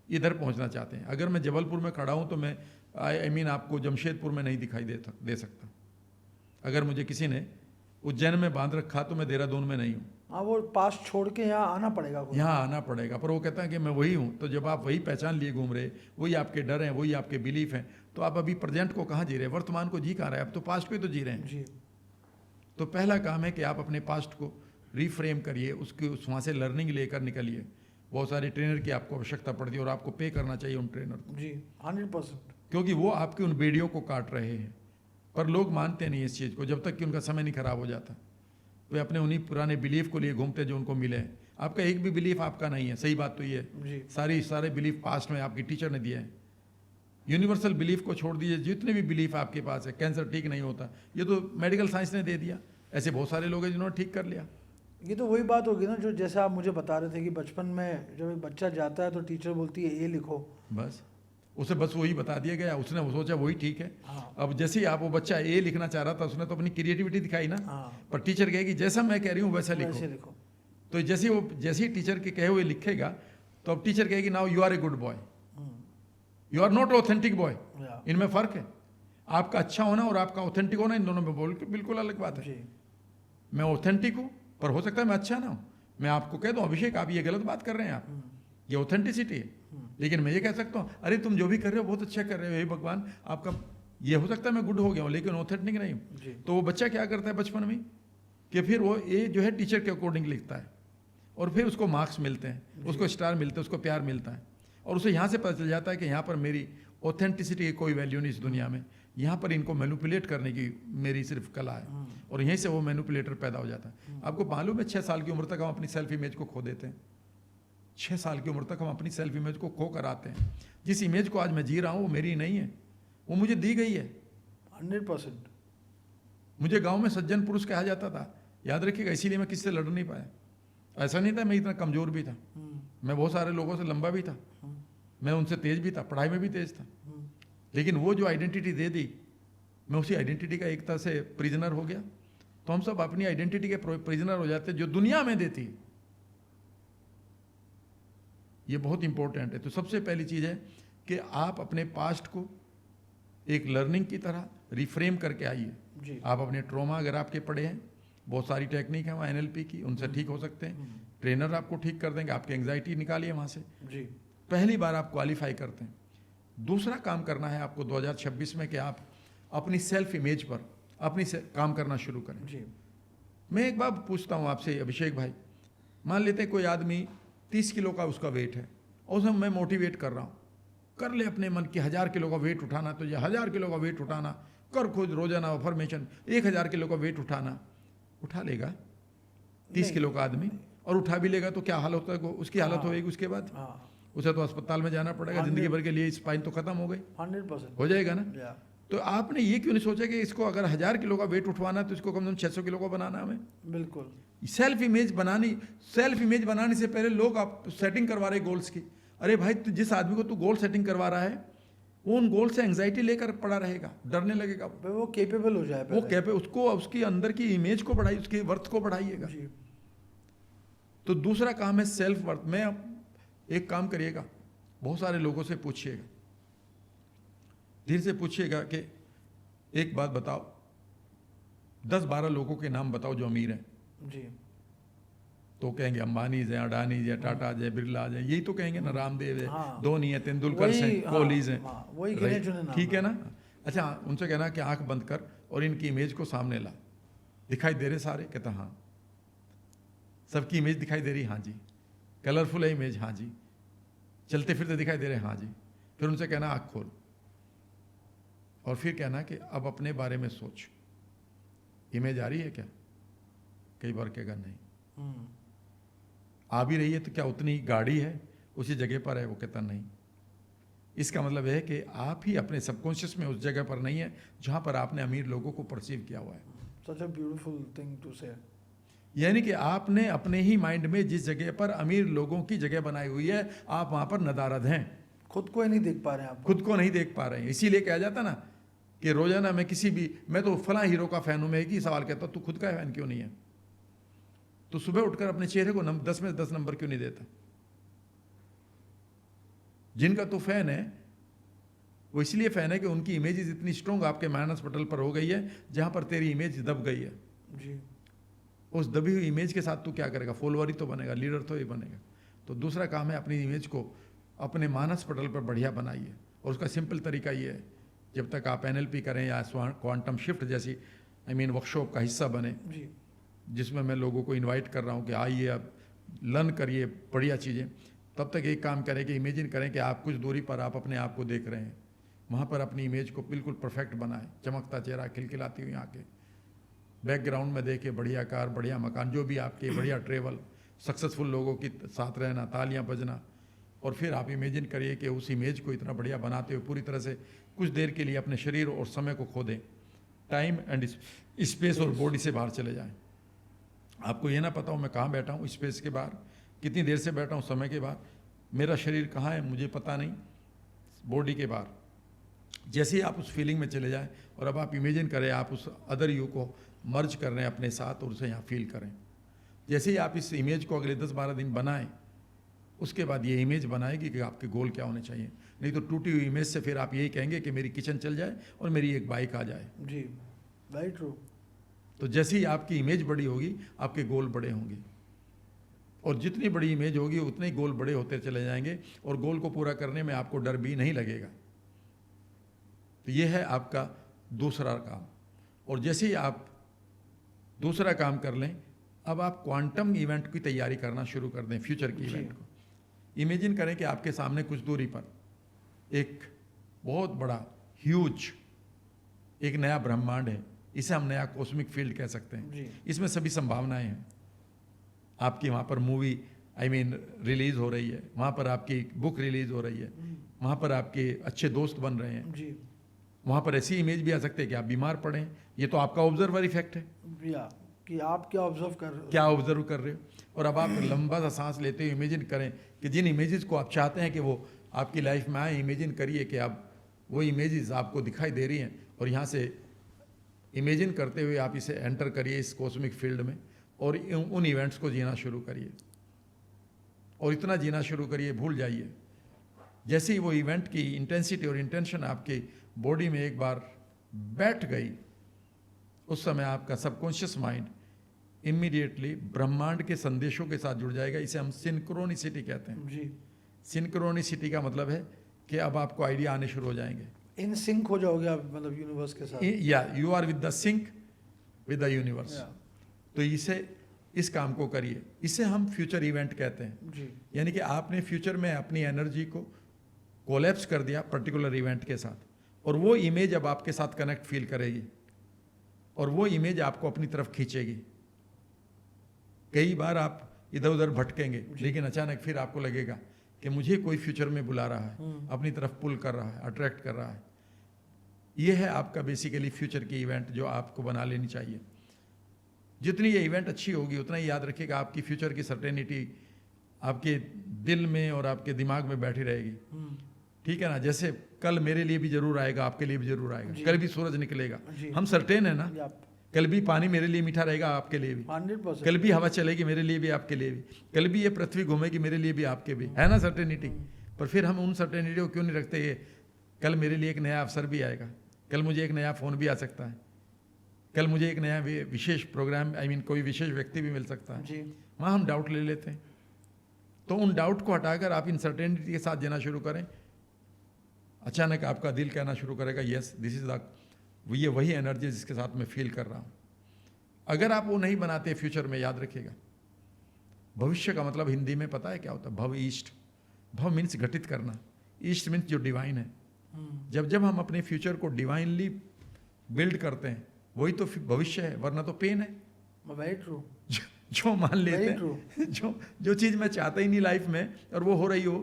इधर पहुंचना चाहते हैं। अगर मैं जबलपुर में खड़ा हूं तो मैं आई मीन आपको जमशेदपुर में नहीं दिखाई दे सकता। अगर मुझे किसी ने उज्जैन में बांध रखा तो मैं देहरादून में नहीं हूँ। हाँ, वो पास छोड़ के यहाँ आना पड़ेगा। पर वो कहता है कि मैं वही हूँ। तो जब आप वही पहचान लिए घूम रहे, वही आपके डर हैं, वही आपके बिलीफ हैं, तो आप अभी प्रेजेंट को कहाँ जी रहे हैं? वर्तमान को जी कहाँ रहे हैं? अब तो पास्ट को ही तो जी रहे हैं। तो पहला काम है कि आप अपने पास्ट को रिफ्रेम करिए, उस वहाँ से लर्निंग लेकर निकलिए। बहुत सारे ट्रेनर की आपको आवश्यकता पड़ती है और आपको पे करना चाहिए उन ट्रेनर को। 100%, क्योंकि वो आपकी उन बेड़ियों को काट रहे हैं। पर लोग मानते नहीं इस चीज़ को जब तक कि उनका समय नहीं खराब हो जाता। वे अपने उन्हीं पुराने बिलीफ को लिए घूमते जो उनको मिले हैं। आपका एक भी बिलीफ आपका नहीं है, सही बात तो ये है। जी सारे बिलीफ पास्ट में आपकी टीचर ने दिए हैं। यूनिवर्सल बिलीफ को छोड़ दीजिए, जितने भी बिलीफ आपके पास है, कैंसर ठीक नहीं होता, ये तो मेडिकल साइंस ने दे दिया। ऐसे बहुत सारे लोग हैं जिन्होंने ठीक कर लिया। ये तो वही बात होगी ना, जो जैसे आप मुझे बता रहे थे कि बचपन में जब एक बच्चा जाता है तो टीचर बोलती है ए लिखो, बस उसे बस वही बता दिया गया, उसने वो सोचा वही ठीक है। हाँ अब जैसे ही आप वो बच्चा ए लिखना चाह रहा था, उसने तो अपनी क्रिएटिविटी दिखाई ना, हाँ पर टीचर कहेगी जैसा मैं कह रही हूँ वैसा वैसे लिखो। लिखो। तो जैसे ही टीचर के कहे हुए लिखेगा, तो अब टीचर कहेगी now you are a good boy, you are not authentic boy. या इनमें फर्क है। आपका अच्छा होना और आपका ऑथेंटिक होना, इन दोनों में बिल्कुल अलग बात है। जी मैं ऑथेंटिक हूँ, पर हो सकता है मैं अच्छा ना हूँ। मैं आपको कह दूं अभिषेक आप ये गलत बात कर रहे हैं, आप ये ऑथेंटिसिटी है। लेकिन मैं ये कह सकता हूँ अरे तुम जो भी कर रहे हो बहुत अच्छा कर रहे हो, हे भगवान आपका, ये हो सकता है मैं गुड हो गया हूँ लेकिन ऑथेंटिक नहीं हूँ। जी तो वो बच्चा क्या करता है बचपन में कि फिर वो ये जो है टीचर के अकॉर्डिंग लिखता है, और फिर उसको मार्क्स मिलते हैं, उसको स्टार मिलते हैं, उसको प्यार मिलता है, और उसे यहाँ से पता चल जाता है कि यहाँ पर मेरी ऑथेंटिसिटी की कोई वैल्यू नहीं इस दुनिया में, यहाँ पर इनको मैनिपुलेट करने की मेरी सिर्फ कला है। और यहीं से वो मैनिपुलेटर पैदा हो जाता है। आपको मालूम है 6 साल की उम्र तक हम अपनी सेल्फ इमेज को खो देते हैं। 6 साल की उम्र तक हम अपनी सेल्फ इमेज को खो कर आते हैं। जिस इमेज को आज मैं जी रहा हूँ वो मेरी नहीं है, वो मुझे दी गई है। 100%। मुझे गांव में सज्जन पुरुष कहा जाता था, याद रखिएगा, इसीलिए मैं किससे लड़ नहीं पाया। ऐसा नहीं था मैं इतना कमजोर भी था, मैं बहुत सारे लोगों से लंबा भी था, मैं उनसे तेज भी था, पढ़ाई में भी तेज था। लेकिन वो जो आइडेंटिटी दे दी, मैं उसी आइडेंटिटी का एक तरह से प्रिजनर हो गया। तो हम सब अपनी आइडेंटिटी के प्रिजनर हो जाते हैं जो दुनिया में देती है। ये बहुत इंपॉर्टेंट है। तो सबसे पहली चीज है कि आप अपने पास्ट को एक लर्निंग की तरह रिफ्रेम करके आइए। जी आप अपने ट्रॉमा अगर आपके पड़े हैं, बहुत सारी टेक्निक है वहाँ NLP की, उनसे ठीक हो सकते हैं। ट्रेनर आपको ठीक कर देंगे, आपकी एंग्जाइटी निकालिए वहाँ से। जी पहली बार आप क्वालिफाई करते हैं। दूसरा काम करना है आपको 2026 में कि आप अपनी सेल्फ इमेज पर काम करना शुरू करें। जी मैं एक बात पूछता हूँ आपसे अभिषेक भाई, मान लेते हैं कोई आदमी 30 किलो का उसका वेट है, और उसे मैं मोटिवेट कर रहा हूँ, कर ले अपने मन की 1000 किलो का वेट उठाना, तो ये 1000 किलो का वेट उठाना कर, खुद रोजाना अफर्मेशन 1000 किलो का वेट उठाना, उठा लेगा 30 किलो का आदमी? और उठा भी लेगा तो क्या हाल होता है, उसकी हालत होगी उसके बाद? हाँ उसे तो अस्पताल में जाना पड़ेगा, जिंदगी भर के लिए स्पाइन तो खत्म हो गई, 100%। हो जाएगा ना। या तो आपने ये क्यों नहीं सोचा कि इसको अगर 1000 किलो का वेट उठवाना है तो इसको कम से कम 600 किलो का बनाना है हमें? बिल्कुल। सेल्फ इमेज बनाने से पहले लोग आप सेटिंग करवा रहे गोल्स की। अरे भाई तो जिस आदमी को तू गोल सेटिंग करवा रहा है वो उन गोल से एंग्जाइटी लेकर पड़ा रहेगा, डरने लगेगा। वो केपेबल हो जाए पहले। उसको उसकी अंदर की इमेज को बढ़ाइए, उसकी वर्थ को बढ़ाइएगा। जी तो दूसरा काम है सेल्फ वर्थ में। एक काम करिएगा, बहुत सारे लोगों से पूछिएगा, धीरे से पूछिएगा कि एक बात बताओ, 10-12 लोगों के नाम बताओ जो अमीर हैं। जी तो कहेंगे अंबानीज है, अडानीज है, टाटाज है, बिरलाज है, यही तो कहेंगे ना, रामदेव है, हाँ। धोनी है, तेंदुलकर वही, हैं, कोहलीज हैं, हाँ, वही गिने चुने नाम ठीक है ना। अच्छा, उनसे कहना कि आंख बंद कर और इनकी इमेज को सामने ला, दिखाई दे रहे सारे? कहता हाँ। सबकी इमेज दिखाई दे रही? हाँ जी। कलरफुल है इमेज? हाँ जी। चलते फिरते दिखाई दे रहे? हाँ जी। फिर उनसे कहना आंख खोल, और फिर कहना कि अब अपने बारे में सोच, इमेज आ रही है क्या? कई बार कहेगा नहीं। आ भी रही है तो क्या उतनी गाड़ी है, उसी जगह पर है? वो कहता नहीं। इसका मतलब है कि आप ही अपने सबकॉन्शियस में उस जगह पर नहीं है जहां पर आपने अमीर लोगों को परसीव किया हुआ है। सच अ ब्यूटीफुल थिंग टू से। यानी कि आपने अपने ही माइंड में जिस जगह पर अमीर लोगों की जगह बनाई हुई है, आप वहां पर नदारद हैं, खुद को ही नहीं देख पा रहे हैं आप। खुद को नहीं देख पा रहे हैं। इसीलिए कहा जाता ना कि रोजाना मैं मैं तो फला हीरो का फैन हूं, मैं एक ही सवाल कहता हूं, तू खुद का फैन क्यों नहीं है? तो सुबह उठकर अपने चेहरे को 10 में 10 नंबर क्यों नहीं देता? जिनका तो फैन है वो इसलिए फैन है कि उनकी इमेजेस इतनी स्ट्रॉन्ग आपके मानस पटल पर हो गई है, जहां पर तेरी इमेज दब गई है। जी उस दबी हुई इमेज के साथ तू क्या करेगा? फॉलोअर ही तो बनेगा, लीडर तो ही बनेगा। तो दूसरा काम है अपनी इमेज को अपने मानस पटल पर बढ़िया बनाइए। और उसका सिंपल तरीका ये है, जब तक आप NLP करें या क्वांटम शिफ्ट जैसी वर्कशॉप का हिस्सा बने, जी जिसमें मैं लोगों को इनवाइट कर रहा हूँ कि आइए अब लर्न करिए बढ़िया चीज़ें, तब तक एक काम करें कि इमेजिन करें कि आप कुछ दूरी पर आप अपने आप को देख रहे हैं, वहाँ पर अपनी इमेज को बिल्कुल परफेक्ट बनाएं, चमकता चेहरा, खिलखिलाती हुई आंखें, बैकग्राउंड में देखे बढ़िया कार, बढ़िया मकान, जो भी आपके, बढ़िया ट्रेवल, सक्सेसफुल लोगों के साथ रहना, तालियां बजना, और फिर आप इमेजिन करिए कि उस इमेज को इतना बढ़िया बनाते हुए पूरी तरह से कुछ देर के लिए अपने शरीर और समय को खो दें, टाइम एंड स्पेस और बॉडी से बाहर चले जाएं। आपको ये ना पता हो मैं कहाँ बैठा हूँ, स्पेस के बाहर, कितनी देर से बैठा हूँ समय के बाहर, मेरा शरीर कहाँ है मुझे पता नहीं, बॉडी के बाहर। जैसे ही आप उस फीलिंग में चले जाएं और अब आप इमेजिन करें आप उस अदर यू को मर्ज कर रहे हैं अपने साथ और उसे यहाँ फील करें। जैसे ही आप इस इमेज को अगले 10-12 दिन बनाएं, उसके बाद ये इमेज बनाएगी कि आपके गोल क्या होने चाहिए। नहीं तो टूटी हुई इमेज से फिर आप यही कहेंगे कि मेरी किचन चल जाए और मेरी एक बाइक आ जाए। जी, वेरी ट्रू। तो जैसे ही आपकी इमेज बड़ी होगी आपके गोल बड़े होंगे, और जितनी बड़ी इमेज होगी उतने ही गोल बड़े होते चले जाएंगे, और गोल को पूरा करने में आपको डर भी नहीं लगेगा। तो ये है आपका दूसरा काम। और जैसे ही आप दूसरा काम कर लें, अब आप क्वांटम इवेंट की तैयारी करना शुरू कर दें, फ्यूचर की इवेंट को। इमेजिन करें कि आपके सामने कुछ दूरी पर एक बहुत बड़ा ह्यूज एक नया ब्रह्मांड है, इसे हम नया कॉस्मिक फील्ड कह सकते हैं। इसमें सभी संभावनाएं हैं। आपकी वहाँ पर मूवी रिलीज हो रही है, वहाँ पर आपकी बुक रिलीज हो रही है, वहाँ पर आपके अच्छे दोस्त बन रहे हैं जी। वहाँ पर ऐसी इमेज भी आ सकती है कि आप बीमार पड़े। ये तो आपका ऑब्जर्वर इफेक्ट है, कि आप क्या ऑब्जर्व कर रहे हो, क्या ऑब्जर्व कर रहे हो। और अब आप लंबा सा सांस लेते हुए इमेजिन करें कि जिन इमेजेस को आप चाहते हैं कि वो आपकी लाइफ में आए, इमेजिन करिए कि आप वो इमेजेस आपको दिखाई दे रही हैं, और यहाँ से इमेजिन करते हुए आप इसे एंटर करिए इस कॉस्मिक फील्ड में, और उन इवेंट्स को जीना शुरू करिए। और इतना जीना शुरू करिए, भूल जाइए। जैसे ही वो इवेंट की इंटेंसिटी और इंटेंशन आपकी बॉडी में एक बार बैठ गई, उस समय आपका सबकॉन्शियस माइंड इमीडिएटली ब्रह्मांड के संदेशों के साथ जुड़ जाएगा। इसे हम सिंक्रोनिसिटी कहते हैं। जी। सिंक्रोनिसिटी का मतलब है कि अब आपको आइडिया आने शुरू हो जाएंगे, इन सिंक हो जाओगे आप, मतलब यूनिवर्स के साथ। या you are with the sync with the universe. तो इस काम को करिए, इसे हम फ्यूचर इवेंट कहते हैं। जी। यानी कि आपने फ्यूचर में अपनी एनर्जी को कोलैप्स कर दिया पर्टिकुलर इवेंट के साथ, और वो इमेज अब आपके साथ कनेक्ट फील करेगी, और वो इमेज आपको अपनी तरफ खींचेगी। कई बार आप इधर उधर भटकेंगे, लेकिन अचानक फिर आपको लगेगा कि मुझे कोई फ्यूचर में बुला रहा है, अपनी तरफ पुल कर रहा है, अट्रैक्ट कर रहा है। ये है आपका बेसिकली फ्यूचर की इवेंट जो आपको बना लेनी चाहिए। जितनी ये इवेंट अच्छी होगी उतना ही याद रखिएगा आपकी फ्यूचर की सर्टेनिटी आपके दिल में और आपके दिमाग में बैठी रहेगी। ठीक है ना। जैसे कल मेरे लिए भी जरूर आएगा, आपके लिए भी जरूर आएगा, कल भी सूरज निकलेगा, हम सर्टेन है ना। कल भी पानी मेरे लिए मीठा रहेगा, आपके लिए भी 100%। कल भी हवा चलेगी मेरे लिए भी, आपके लिए भी कल भी ये पृथ्वी घूमेगी मेरे लिए भी, आपके भी, है ना सर्टेनिटी। पर फिर हम उन सर्टेनिटी को क्यों नहीं रखते? ये कल मेरे लिए एक नया अवसर भी आएगा, कल मुझे एक नया फ़ोन भी आ सकता है, कल मुझे एक नया विशेष प्रोग्राम कोई विशेष व्यक्ति भी मिल सकता है। वहाँ हम डाउट ले लेते हैं। तो उन डाउट को हटाकर आप इन सर्टेनिटी के साथ जीना शुरू करें। अचानक आपका दिल कहना शुरू करेगा, यस दिस इज द, ये वही एनर्जी जिसके साथ मैं फील कर रहा हूँ। अगर आप वो नहीं बनाते फ्यूचर में, याद रखिएगा, भविष्य का मतलब हिंदी में पता है क्या होता है? भव ईस्ट। भव मीन्स घटित करना, ईस्ट मीन्स जो डिवाइन है। जब जब हम अपने फ्यूचर को डिवाइनली बिल्ड करते हैं, वही तो भविष्य है, वरना तो पेन है। Very true. जो मान लेते हैं जो चीज मैं चाहता ही नहीं लाइफ में और वो हो रही हो,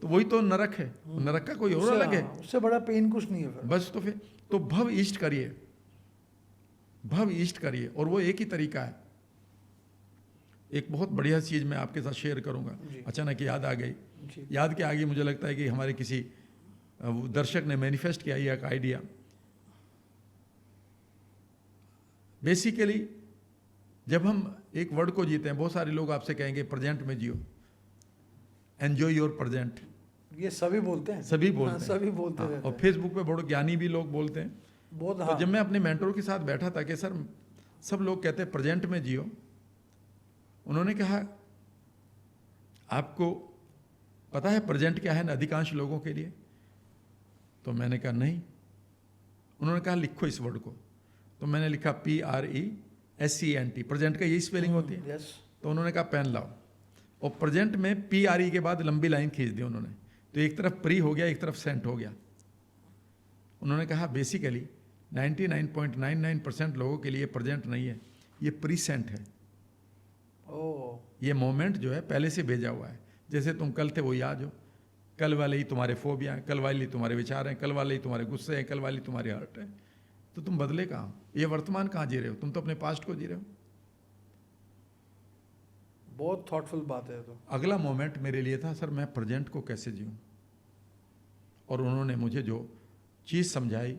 तो वही तो नरक है। नरक का कोई और अलग है, उससे बड़ा पेन कुछ नहीं है। बस तो फिर तो भव ईस्ट करिए, भव ईस्ट करिए। और वो एक ही तरीका है। एक बहुत बढ़िया चीज मैं आपके साथ शेयर करूंगा, अचानक याद आ गई। याद क्या आ गई? मुझे लगता है कि हमारे किसी दर्शक ने मैनिफेस्ट किया ये एक आइडिया। बेसिकली जब हम एक वर्ड को जीते हैं, बहुत सारे लोग आपसे कहेंगे प्रेजेंट में जियो, एंजॉय योर प्रेजेंट। ये सभी बोलते हैं, सभी बोलते हैं, सभी बोलते हैं। और फेसबुक पे बड़े ज्ञानी भी लोग बोलते हैं बहुत। तो जब मैं अपने मेंटोर के साथ बैठा था कि सर सब लोग कहते हैं प्रेजेंट में जियो, उन्होंने कहा आपको पता है प्रेजेंट क्या है ना अधिकांश लोगों के लिए? तो मैंने कहा नहीं। उन्होंने कहा लिखो इस वर्ड को। तो मैंने लिखा PRESENT, प्रेजेंट का यही स्पेलिंग होती है। तो उन्होंने कहा पेन लाओ, और प्रेजेंट में PRE के बाद लंबी लाइन खींच दी उन्होंने। तो एक तरफ प्री हो गया, एक तरफ सेंट हो गया। उन्होंने कहा बेसिकली 99.99% लोगों के लिए प्रेजेंट नहीं है, ये प्रीसेंट है। ओ ये मोमेंट जो है पहले से भेजा हुआ है। जैसे तुम कल थे वही आज हो, कल वाले ही तुम्हारे फोबिया हैं, कल वाले ही तुम्हारे विचार हैं, कल वाले ही तुम्हारे गुस्से हैं, कल वाले ही तुम्हारे हर्ट है। तो तुम बदले कहाँ हो? ये वर्तमान कहाँ जी रहे हो? तुम तो अपने पास्ट को जी रहे हो। बहुत थॉटफुल बात है। तो अगला मोमेंट मेरे लिए था, सर मैं प्रेजेंट को कैसे जीऊँ, और उन्होंने मुझे जो चीज़ समझाई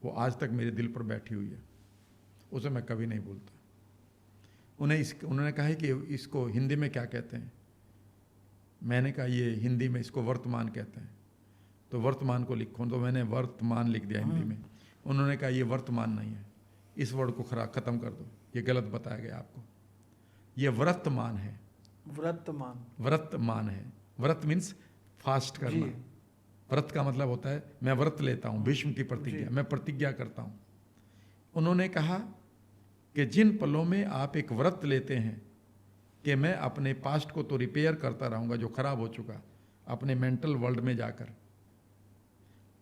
वो आज तक मेरे दिल पर बैठी हुई है, उसे मैं कभी नहीं भूलता। उन्होंने कहा है कि इसको हिंदी में क्या कहते हैं। मैंने कहा ये हिंदी में इसको वर्तमान कहते हैं, तो वर्तमान को लिखो, तो मैंने वर्तमान लिख दिया हिंदी में। उन्होंने कहा ये वर्तमान नहीं है, इस वर्ड को ख़त्म कर दो, ये गलत बताया गया आपको, ये वर्तमान है। वर्तमान है। व्रत मीन्स फास्ट करना। व्रत का मतलब होता है मैं व्रत लेता हूँ, भीष्म की प्रतिज्ञा, मैं प्रतिज्ञा करता हूँ। उन्होंने कहा कि जिन पलों में आप एक व्रत लेते हैं कि मैं अपने पास्ट को तो रिपेयर करता रहूँगा जो खराब हो चुका, अपने मेंटल वर्ल्ड में जाकर,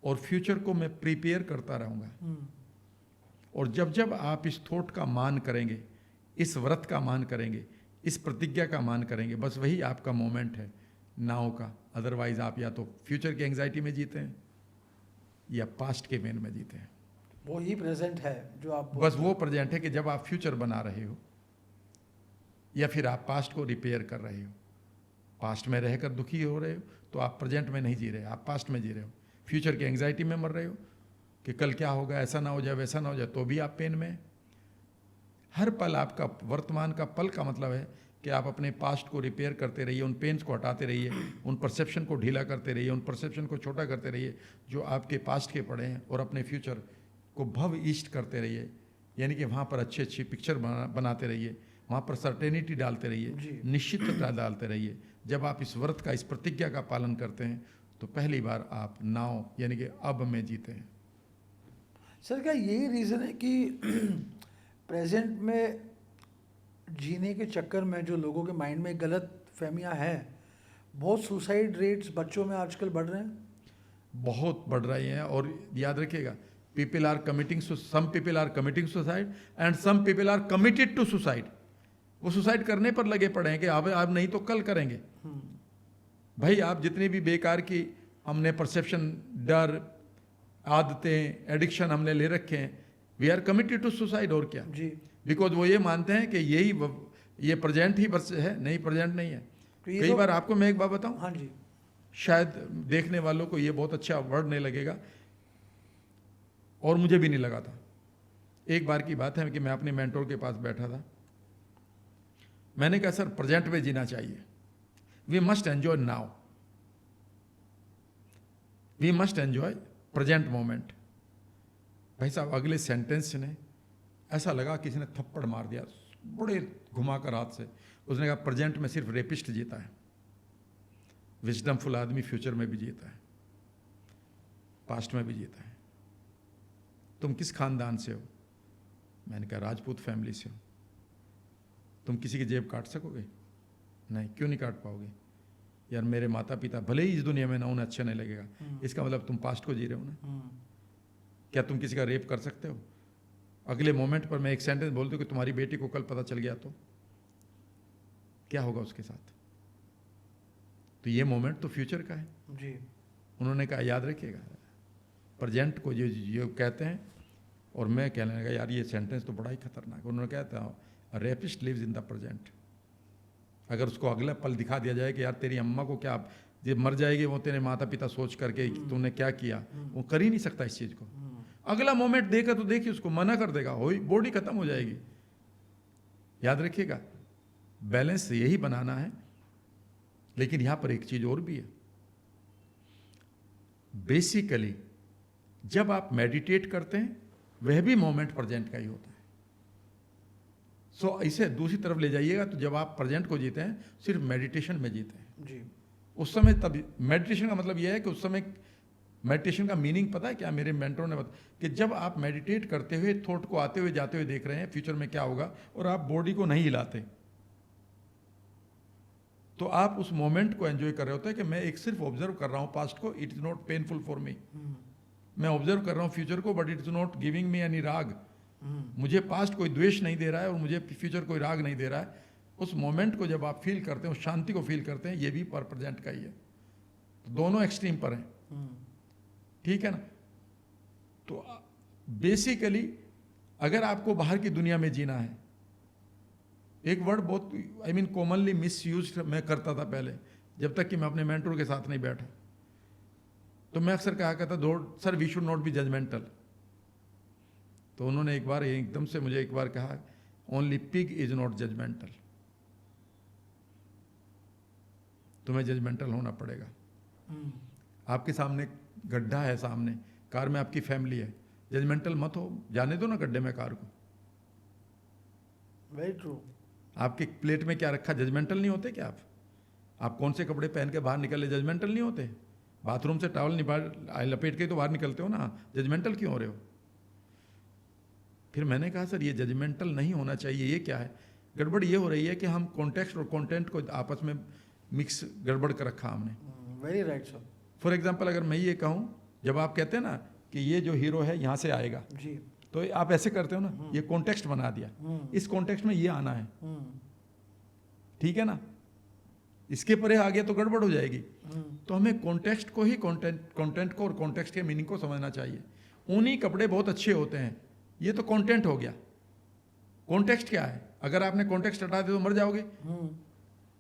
और फ्यूचर को मैं प्रिपेयर करता रहूँगा। और जब जब आप इस थॉट का मान करेंगे, इस व्रत का मान करेंगे, इस प्रतिज्ञा का मान करेंगे, बस वही आपका मोमेंट है नाव का। अदरवाइज आप या तो फ्यूचर की एंग्जाइटी में जीते हैं या पास्ट के मेन में जीते हैं। वो ही प्रेजेंट है जो आप बस वो प्रेजेंट है कि जब आप फ्यूचर बना रहे हो या फिर आप पास्ट को रिपेयर कर रहे हो। पास्ट में रहकर दुखी हो रहे हो तो आप प्रेजेंट में नहीं जी रहे, आप पास्ट में जी रहे हो। फ्यूचर की एंग्जाइटी में मर रहे हो कि कल क्या होगा, ऐसा ना हो जाए, वैसा ना हो जाए, तो भी आप पेन में। हर पल आपका वर्तमान का पल का मतलब है कि आप अपने पास्ट को रिपेयर करते रहिए, उन पेन्स को हटाते रहिए, उन परसेप्शन को ढीला करते रहिए, उन परसेप्शन को छोटा करते रहिए जो आपके पास्ट के पड़े हैं, और अपने फ्यूचर को भव ईस्ट करते रहिए। यानी कि वहाँ पर अच्छी अच्छी पिक्चर बनाते रहिए, वहाँ पर सर्टेनिटी डालते रहिए, निश्चितता डालते रहिए। जब आप इस व्रत का, इस प्रतिज्ञा का पालन करते हैं तो पहली बार आप नाव यानी कि अब में जीते हैं। सर क्या यही रीज़न है कि प्रेजेंट में जीने के चक्कर में जो लोगों के माइंड में गलत फहमियाँ हैं, बहुत सुसाइड रेट्स बच्चों में आजकल बढ़ रहे हैं? बहुत बढ़ रही हैं। और याद रखिएगा, people are committing, some people are committing suicide and some people are committed to suicide। वो सुसाइड करने पर लगे पड़े हैं कि अब नहीं तो कल करेंगे। भाई आप जितनी भी बेकार की हमने परसेप्शन, डर, आदतें, एडिक्शन हमने ले रखे हैं, we are committed to suicide. और क्या जी, बिकॉज वो ये मानते हैं कि ये प्रेजेंट ही बस है, नहीं प्रेजेंट नहीं है। तो कई बार आपको मैं एक बात बताऊं, हाँ जी, शायद देखने वालों को ये बहुत अच्छा वर्ड नहीं लगेगा और मुझे भी नहीं लगा था। एक बार की बात है कि मैं अपने मेंटोर के पास बैठा था, मैंने कहा सर प्रेजेंट में जीना चाहिए, we must enjoy now, we must enjoy present moment. भाई साहब अगले सेंटेंस ने ऐसा लगा किसी ने थप्पड़ मार दिया बड़े घुमाकर हाथ से। उसने कहा प्रेजेंट में सिर्फ रेपिस्ट जीता है, विजडमफुल आदमी फ्यूचर में भी जीता है, पास्ट में भी जीता है। तुम किस खानदान से हो? मैंने कहा राजपूत फैमिली से हो। तुम किसी की जेब काट सकोगे? नहीं। क्यों नहीं काट पाओगे? यार मेरे माता पिता भले ही इस दुनिया में ना, उन्हें अच्छा नहीं लगेगा। इसका मतलब तुम पास्ट को जी रहे हो ना। क्या तुम किसी का रेप कर सकते हो? अगले मोमेंट पर मैं एक सेंटेंस बोल दूं कि तुम्हारी बेटी को कल पता चल गया तो क्या होगा उसके साथ? तो ये मोमेंट तो फ्यूचर का है जी। उन्होंने कहा याद रखिएगा, प्रेजेंट को जो कहते हैं। और मैं कहने लगा यार ये सेंटेंस तो बड़ा ही खतरनाक है। उन्होंने कहा था rapist lives in the present. अगर उसको अगला पल दिखा दिया जाए कि यार तेरी अम्मा को क्या, जब मर जाएगी वो तेरे माता पिता सोच करके तुमने क्या किया, वो कर ही नहीं सकता इस चीज़ को। अगला मोमेंट देखा तो देखिए उसको मना कर देगा, हो बॉडी खत्म हो जाएगी। याद रखिएगा बैलेंस यही बनाना है। लेकिन यहां पर एक चीज और भी है, बेसिकली जब आप मेडिटेट करते हैं वह भी मोमेंट प्रेजेंट का ही होता है। सो इसे दूसरी तरफ ले जाइएगा तो जब आप प्रेजेंट को जीते हैं सिर्फ मेडिटेशन में जीते हैं जी। उस समय, तब मेडिटेशन का मतलब यह है कि उस समय मेडिटेशन का मीनिंग पता है क्या? मेरे मेंटोर ने बताया कि जब आप मेडिटेट करते हुए थॉट को आते हुए जाते हुए देख रहे हैं फ्यूचर में क्या होगा और आप बॉडी को नहीं हिलाते, तो आप उस मोमेंट को एंजॉय कर रहे होते हैं कि मैं एक सिर्फ ऑब्जर्व कर रहा हूं पास्ट को, it is not painful for me. मैं ऑब्जर्व कर रहा हूँ फ्यूचर को, but it's not giving me any राग। मुझे पास्ट कोई द्वेष नहीं दे रहा है और मुझे फ्यूचर कोई राग नहीं दे रहा है। उस मोमेंट को जब आप फील करते हैं, उस शांति को फील करते हैं, ये भी पर प्रेजेंट का ही है। तो दोनों एक्सट्रीम पर हैं, ठीक है ना। तो बेसिकली अगर आपको बाहर की दुनिया में जीना है, एक वर्ड बहुत कॉमनली मिस यूज मैं करता था पहले, जब तक कि मैं अपने मेंटर के साथ नहीं बैठा। तो मैं अक्सर कहा करता, sir we should not be judgmental. तो उन्होंने एक बार एकदम से मुझे एक बार कहा, only pig is not judgmental. तुम्हें जजमेंटल होना पड़ेगा। आपके सामने गड्ढा है, सामने कार में आपकी फैमिली है, जजमेंटल मत हो, जाने दो ना गड्ढे में कार को। Very true. आपके प्लेट में क्या रखा, जजमेंटल नहीं होते क्या आप कौन से कपड़े पहन के बाहर निकले, जजमेंटल नहीं होते? बाथरूम से टॉवल लपेट के तो बाहर निकलते हो ना, जजमेंटल क्यों हो रहे हो? फिर मैंने कहा सर ये जजमेंटल नहीं होना चाहिए, ये क्या है? गड़बड़ ये हो रही है कि हम कॉन्टेक्स्ट और कंटेंट को आपस में मिक्स गड़बड़ कर रखा हमने। Very right sir. For example अगर मैं ये कहूँ, जब आप कहते हैं ना कि ये जो हीरो है यहाँ से आएगा जी, तो आप ऐसे करते हो ना, ये कॉन्टेक्स्ट बना दिया, इस कॉन्टेक्स्ट में ये आना है, ठीक है ना। इसके परे आ गया तो गड़बड़ हो जाएगी। तो हमें कॉन्टेक्स्ट को ही कंटेंट को और कॉन्टेक्स्ट के मीनिंग को समझना चाहिए। ऊनी कपड़े बहुत अच्छे होते हैं, ये तो कंटेंट हो गया। कॉन्टेक्स्ट क्या है? अगर आपने कॉन्टेक्स्ट हटा दिया तो मर जाओगे।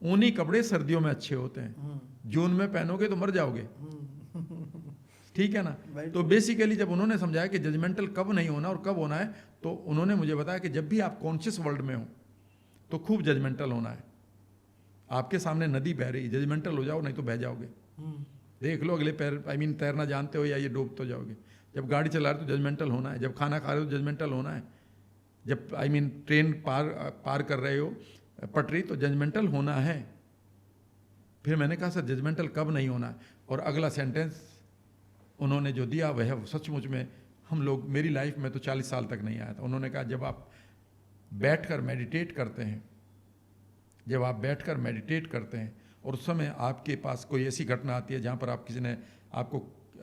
ऊनी कपड़े सर्दियों में अच्छे होते हैं, जून में पहनोगे तो मर जाओगे, ठीक है ना। तो बेसिकली जब उन्होंने समझाया कि जजमेंटल कब नहीं होना और कब होना है, तो उन्होंने मुझे बताया कि जब भी आप कॉन्शियस वर्ल्ड में हो तो खूब जजमेंटल होना है। आपके सामने नदी बह रही, जजमेंटल हो जाओ, नहीं तो बह जाओगे। देख लो अगले पैर, तैरना जानते हो या ये डूब तो जाओगे। जब गाड़ी चला रहे हो तो जजमेंटल होना है, जब खाना खा रहे हो तो जजमेंटल होना है, जब ट्रेन पार कर रहे हो पटरी तो जजमेंटल होना है। फिर मैंने कहा सर जजमेंटल कब नहीं होना है? और अगला सेंटेंस उन्होंने जो दिया वह सचमुच में हम लोग, मेरी लाइफ में तो 40 साल तक नहीं आया था। उन्होंने कहा जब आप बैठकर मेडिटेट करते हैं, जब आप बैठकर मेडिटेट करते हैं और उस समय आपके पास कोई ऐसी घटना आती है जहाँ पर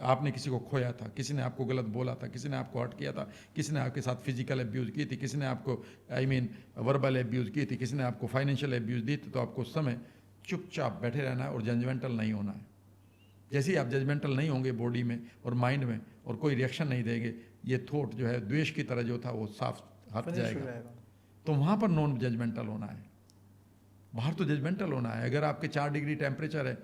आपने किसी को खोया था, किसी ने आपको गलत बोला था, किसी ने आपको हर्ट किया था, किसी ने आपके साथ फिजिकल एब्यूज़ की थी, किसी ने आपको वर्बल एब्यूज़ की थी, किसी ने आपको फाइनेंशियल एब्यूज़ दी थी, तो आपको उस समय चुपचाप बैठे रहना है और जजमेंटल नहीं होना है। जैसे ही आप जजमेंटल नहीं होंगे बॉडी में और माइंड में और कोई रिएक्शन नहीं देंगे, ये थॉट जो है द्वेष की तरह जो था वो साफ हट जाएगा। तो वहाँ पर नॉन जजमेंटल होना है। बाहर तो जजमेंटल होना है। अगर आपके 4 डिग्री टेम्परेचर है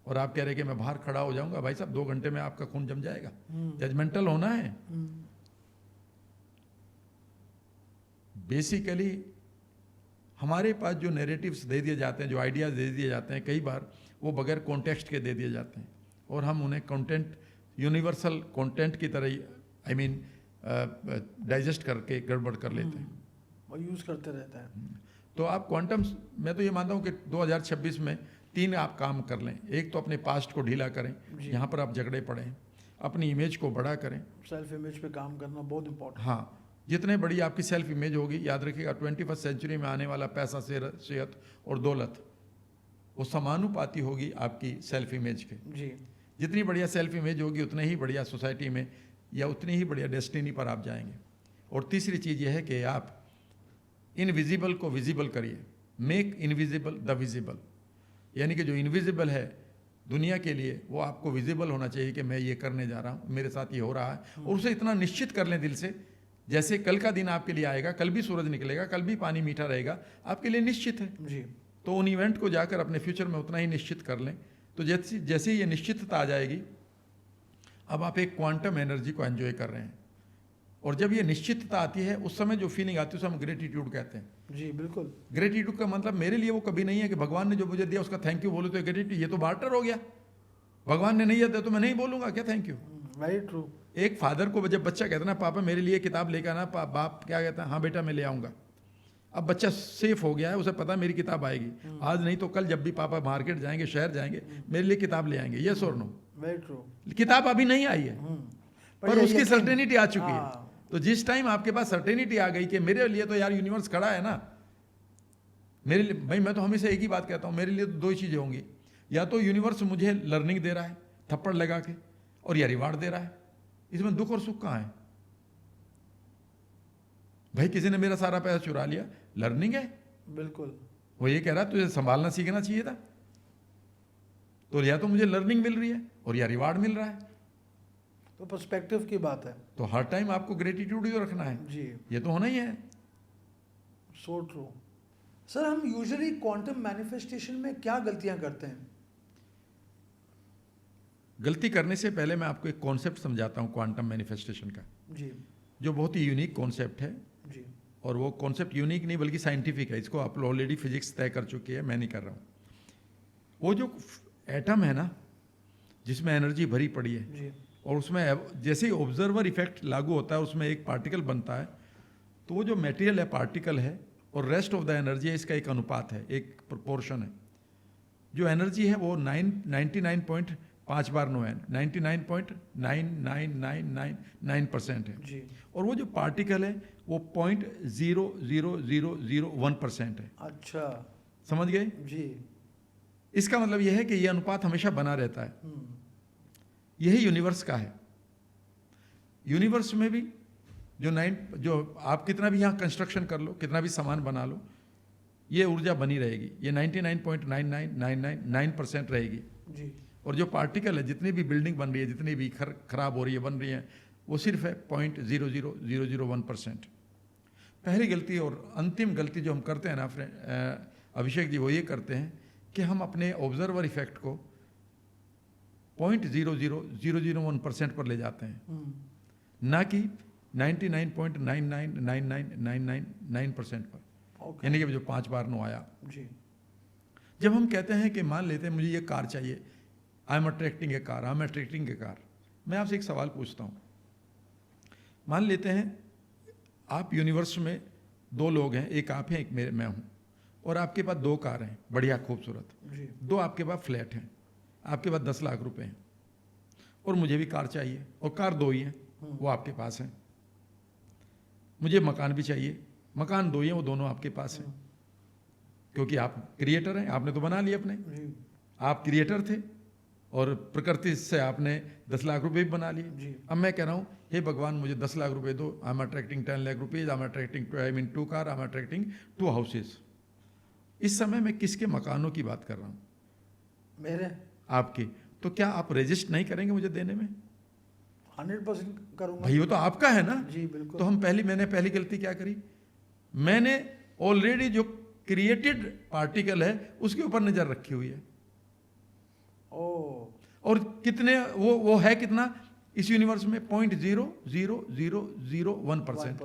और आप कह रहे कि मैं बाहर खड़ा हो जाऊंगा, भाई साहब 2 घंटे में आपका खून जम जाएगा। जजमेंटल होना है। बेसिकली हमारे पास जो नैरेटिव्स दे दिए जाते हैं, जो आइडियाज दे दिए जाते हैं, कई बार वो बगैर कॉन्टेक्स्ट के दे दिए जाते हैं और हम उन्हें कंटेंट, यूनिवर्सल कंटेंट की तरह डाइजेस्ट करके गड़बड़ कर लेते हैं और यूज करते रहते हैं। तो आप क्वांटम, मैं तो ये मानता हूँ कि 2026 में 3 आप काम कर लें। एक तो अपने पास्ट को ढीला करें, यहाँ पर आप झगड़े पड़ें, अपनी इमेज को बड़ा करें। सेल्फ इमेज पे काम करना बहुत इंपॉर्टेंट। हाँ, जितने बड़ी आपकी सेल्फ इमेज होगी, याद रखिएगा 21st सेंचुरी में आने वाला पैसा, सेहत और दौलत वो समानुपाती होगी आपकी सेल्फ इमेज के। जी, जितनी बढ़िया सेल्फ इमेज होगी उतने ही बढ़िया सोसाइटी में या उतनी ही बढ़िया डेस्टिनी पर आप जाएंगे। और तीसरी चीज़ यह है कि आप इनविजिबल को विजिबल करिए। मेक इनविजिबल द विजिबल, यानी कि जो इनविजिबल है दुनिया के लिए वो आपको विजिबल होना चाहिए कि मैं ये करने जा रहा हूँ, मेरे साथ ये हो रहा है। और उसे इतना निश्चित कर लें दिल से, जैसे कल का दिन आपके लिए आएगा, कल भी सूरज निकलेगा, कल भी पानी मीठा रहेगा, आपके लिए निश्चित है जी। तो उन इवेंट को जाकर अपने फ्यूचर में उतना ही निश्चित कर लें। तो जैसे ये निश्चितता आ जाएगी, अब आप एक क्वांटम एनर्जी को एंजॉय कर रहे हैं। और जब ये निश्चितता आती है उस समय जो फीलिंग आती है उसे हम ग्रेटिट्यूड कहते हैं। जी बिल्कुल। ग्रेटिट्यूड का मतलब मेरे लिए वो कभी नहीं है कि भगवान ने जो मुझे दिया उसका थैंक यू बोलो तो ग्रेटिट्यूड, ये तो बार्टर हो गया। भगवान ने नहीं दिया तो मैं नहीं बोलूंगा क्या थैंक यू। Very true. एक फादर को जब बच्चा कहता ना पापा मेरे लिए किताब लेकर आना, बाप क्या कहता है, हाँ बेटा मैं ले आऊंगा। अब बच्चा सेफ हो गया है, उसे पता है मेरी किताब आएगी, आज नहीं तो कल जब भी पापा मार्केट जाएंगे, शहर जाएंगे, मेरे लिए किताब ले आएंगे। यस और नो? Very true. किताब अभी नहीं आई है पर उसकी सर्टेनिटी आ चुकी है। तो जिस टाइम आपके पास सर्टेनिटी आ गई कि मेरे लिए तो यार यूनिवर्स खड़ा है ना, मेरे लिए भाई, मैं तो हमेशा एक ही बात कहता हूँ, मेरे लिए तो 2 ही चीजें होंगी, या तो यूनिवर्स मुझे लर्निंग दे रहा है थप्पड़ लगा के, और या रिवार्ड दे रहा है। इसमें दुख और सुख कहाँ है? भाई किसी ने मेरा सारा पैसा चुरा लिया, लर्निंग है। बिल्कुल। वो ये कह रहा तुझे संभालना सीखना चाहिए था। तो या तो मुझे लर्निंग मिल रही है और या रिवार्ड मिल रहा है। तो पर्सपेक्टिव की बात है। तो हर टाइम आपको ग्रेटिट्यूड ही तो रखना है जी। ये तो होना ही है। So true. सर हम यूजुअली क्वांटम मैनिफेस्टेशन में क्या गलतियां करते हैं? गलती करने से पहले मैं आपको एक कॉन्सेप्ट समझाता हूँ क्वांटम मैनिफेस्टेशन का, जी जो बहुत ही यूनिक कॉन्सेप्ट है। जी। और वो कॉन्सेप्ट यूनिक नहीं बल्कि साइंटिफिक है। इसको आप ऑलरेडी फिजिक्स तय कर चुकी है, मैं नहीं कर रहा हूँ। वो जो एटम है ना जिसमें एनर्जी भरी पड़ी है जी। और उसमें जैसे ही ऑब्जर्वर इफेक्ट लागू होता है उसमें एक पार्टिकल बनता है, तो वो जो मटेरियल है पार्टिकल है और रेस्ट ऑफ द एनर्जी है, इसका एक अनुपात है, एक प्रोपोर्शन है। जो एनर्जी है वो 99.5 बार 9 है, 99.99999% है। जी। और वो जो पार्टिकल है वो 0.00001% है। अच्छा। समझ गए? जी। इसका मतलब यह है कि यह अनुपात हमेशा बना रहता है। हम्म। यही यूनिवर्स का है। यूनिवर्स में भी जो आप कितना भी यहाँ कंस्ट्रक्शन कर लो, कितना भी सामान बना लो, ये ऊर्जा बनी रहेगी। ये 99.99999% रहेगी। जी। और जो पार्टिकल है, जितनी भी बिल्डिंग बन रही है, जितनी भी खराब हो रही है, बन रही है, वो सिर्फ है 0.00001%। पहली गलती और अंतिम गलती जो हम करते हैं ना अभिषेक जी, वो ये करते हैं कि हम अपने ऑब्जर्वर इफेक्ट को 0.00001% पर ले जाते हैं, ना कि 99.9999999% पर। ओके। यानी कि जो 5 बार 9 आया। जी। जब हम कहते हैं कि मान लेते हैं मुझे ये कार चाहिए, आई am attracting A car, I am attracting A car. मैं आपसे एक सवाल पूछता हूँ। मान लेते हैं आप यूनिवर्स में 2 लोग हैं, एक आप हैं, एक मैं हूँ, और आपके पास 2 कार हैं बढ़िया खूबसूरत। जी। 2 आपके पास फ्लैट हैं, आपके पास 10 लाख रुपए हैं, और मुझे भी कार चाहिए, और कार 2 ही हैं, वो आपके पास हैं। मुझे मकान भी चाहिए, मकान 2 ही हैं, वो दोनों आपके पास हैं, क्योंकि आप क्रिएटर हैं, आपने तो बना लिए अपने। जी। आप क्रिएटर थे और प्रकृति से आपने 10 लाख रुपए भी बना लिए। जी। अब मैं कह रहा हूँ, हे भगवान मुझे 10 लाख रुपए दो, आई am attracting 10 lakh rupees, I am attracting 2 car, I am attracting 2 houses. इस समय मैं किसके मकानों की बात कर रहा हूँ? मेरे। आपकी। तो क्या आप रजिस्ट नहीं करेंगे मुझे देने में? 100% करूंगा। भाई वो तो आपका है ना। जी बिल्कुल। तो मैंने पहली गलती क्या करी? मैंने ऑलरेडी जो क्रिएटेड पार्टिकल है उसके ऊपर नजर रखी हुई है। और कितने वो है कितना इस यूनिवर्स में? 0.00001%।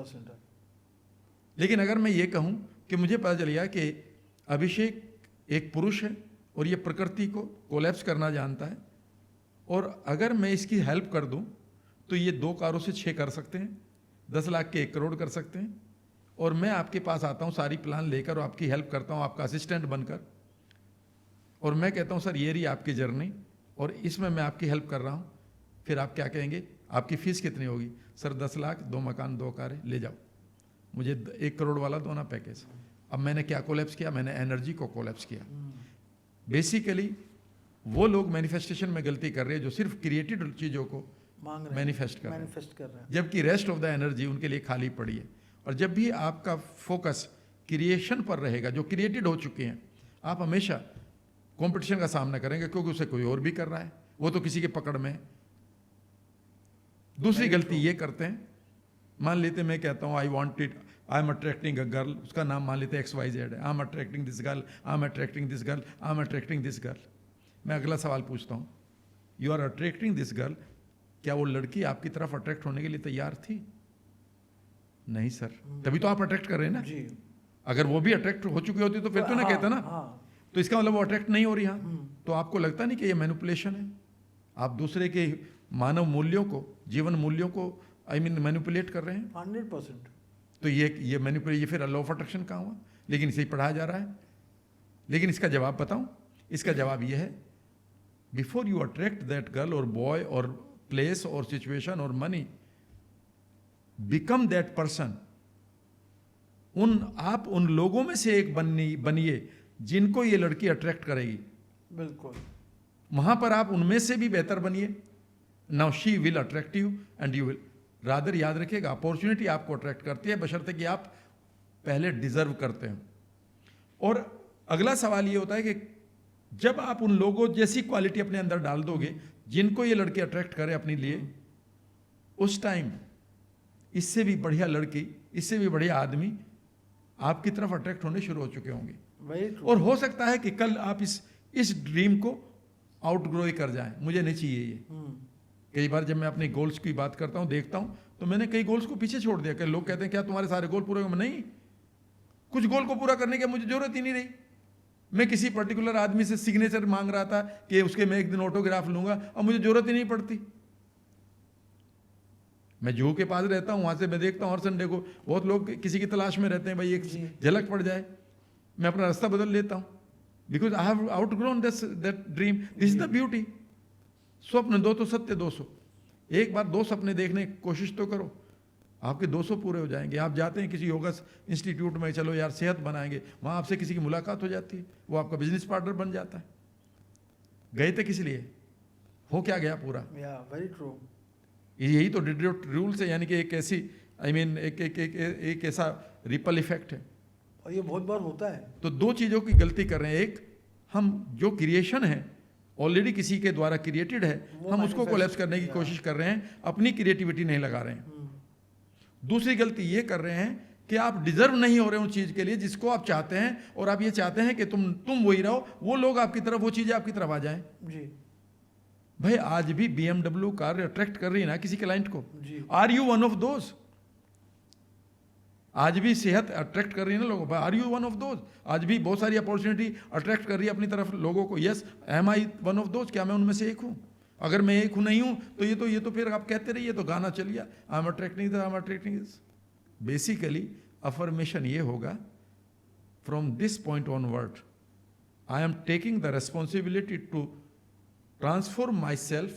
लेकिन अगर मैं ये कहूं कि मुझे पता चल गया कि अभिषेक एक पुरुष है और ये प्रकृति को कोलैप्स करना जानता है, और अगर मैं इसकी हेल्प कर दूं तो ये 2 कारों से 6 कर सकते हैं, 10 लाख के 1 करोड़ कर सकते हैं, और मैं आपके पास आता हूं सारी प्लान लेकर और आपकी हेल्प करता हूं आपका असिस्टेंट बनकर, और मैं कहता हूं सर ये रही आपकी जर्नी और इसमें मैं आपकी हेल्प कर रहा हूं। फिर आप क्या कहेंगे? आपकी फीस कितनी होगी? सर 10 लाख, 2 मकान, 2 कारें, ले जाओ, मुझे 1 करोड़ वाला दो ना पैकेज। अब मैंने क्या कोलैप्स किया? मैंने एनर्जी को कोलैप्स किया। बेसिकली वो लोग मैनिफेस्टेशन में गलती कर रहे हैं जो सिर्फ क्रिएटेड चीजों को मैनिफेस्ट कर रहे हैं, जबकि रेस्ट ऑफ द एनर्जी उनके लिए खाली पड़ी है। और जब भी आपका फोकस क्रिएशन पर रहेगा, जो क्रिएटेड हो चुके हैं, आप हमेशा कंपटीशन का सामना करेंगे, क्योंकि उसे कोई और भी कर रहा है, वो तो किसी के पकड़ में है। दूसरी गलती ये करते हैं, मान लेते मैं कहता हूं I am attracting a girl, उसका नाम मान लेते XYZ है, I am attracting this girl, I am attracting this girl, I am attracting this girl. मैं अगला सवाल पूछता हूं, you are attracting this girl, क्या वो लड़की आपकी तरफ अट्रैक्ट होने के लिए तैयार थी? नहीं सर, तभी तो आप अट्रैक्ट कर रहे हैं ना जी। अगर वो भी अट्रैक्ट हो चुकी होती तो फिर तो ना कहता ना। तो इसका मतलब वो अट्रैक्ट नहीं हो रही। हाँ, तो आपको लगता नहीं कि ये मैनिपुलेशन है? आप दूसरे के मानव मूल्यों को, जीवन मूल्यों को मैनिपुलेट कर रहे हैं 100%। तो ये मैनिपुलेट, ये फिर लॉ ऑफ अट्रैक्शन कहाँ हुआ? लेकिन इसे ही पढ़ाया जा रहा है। लेकिन इसका जवाब बताऊं? इसका जवाब ये है, before you attract that girl और बॉय और प्लेस और सिचुएशन और मनी, बिकम दैट पर्सन। आप उन लोगों में से एक बनिए जिनको ये लड़की अट्रैक्ट करेगी। बिल्कुल। वहां पर आप उनमें से भी बेहतर बनिए, now she will attract you and you will rather. याद रखिएगा, अपॉर्चुनिटी आपको अट्रैक्ट करती है बशर्ते कि आप पहले डिजर्व करते हो। और अगला सवाल ये होता है कि जब आप उन लोगों जैसी क्वालिटी अपने अंदर डाल दोगे जिनको ये लड़के अट्रैक्ट करें अपने लिए, उस टाइम इससे भी बढ़िया लड़की, इससे भी बढ़िया आदमी आपकी तरफ अट्रैक्ट होने शुरू हो चुके होंगे। और हो सकता है कि कल आप इस ड्रीम को आउटग्रो ही कर जाएं, मुझे नहीं चाहिए ये। कई बार जब मैं अपने गोल्स की बात करता हूं, देखता हूं, तो मैंने कई गोल्स को पीछे छोड़ दिया। कई लोग कहते हैं क्या तुम्हारे सारे गोल पूरे होंगे? नहीं, कुछ गोल को पूरा करने की मुझे जरूरत ही नहीं रही। मैं किसी पर्टिकुलर आदमी से सिग्नेचर मांग रहा था कि उसके मैं एक दिन ऑटोग्राफ लूंगा, अब मुझे जरूरत ही नहीं पड़ती। मैं जूहू के पास रहता हूं, वहां से मैं देखता हूं हर संडे को बहुत लोग किसी की तलाश में रहते हैं, भाई एक झलक पड़ जाए। मैं अपना रास्ता बदल लेता हूं, because I have outgrown that dream. This is the beauty. स्वप्न दो तो सत्य 200। एक बार 2 सपने देखने की कोशिश तो करो, आपके 200 पूरे हो जाएंगे। आप जाते हैं किसी योगा इंस्टीट्यूट में, चलो यार सेहत बनाएंगे, वहां आपसे किसी की मुलाकात हो जाती है, वो आपका बिजनेस पार्टनर बन जाता है। गए थे किस लिए? हो क्या गया पूरा? Very true. यही तो रूल्स है, यानी कि एक ऐसी एक ऐसा रिपल इफेक्ट है, और ये बहुत बार होता है। तो 2 चीजों की गलती कर रहे हैं। एक, हम जो क्रिएशन है ऑलरेडी किसी के द्वारा क्रिएटेड है, हम उसको कोलैप्स करने की कोशिश कर रहे हैं, अपनी क्रिएटिविटी नहीं लगा रहे हैं। दूसरी गलती ये कर रहे हैं कि आप डिजर्व नहीं हो रहे उस चीज के लिए जिसको आप चाहते हैं, और आप ये चाहते हैं कि तुम वही रहो, वो लोग आपकी तरफ, वो चीजें आपकी तरफ आ जाएं। जी भाई आज भी BMW कार अट्रैक्ट कर रही है ना किसी क्लाइंट को। Are you one of those? आज भी सेहत अट्रैक्ट कर रही है ना लोगों को, are you one of those? आज भी बहुत सारी अपॉर्चुनिटी अट्रैक्ट कर रही है अपनी तरफ लोगों को। Yes, am I one of those? क्या मैं उनमें से एक हूं? अगर मैं एक हूं, नहीं हूं, तो ये तो फिर आप कहते रहिए, तो गाना चल गया, I am attracting, I am attracting. Basically affirmation ये होगा, from this point onward I am taking the responsibility to transform myself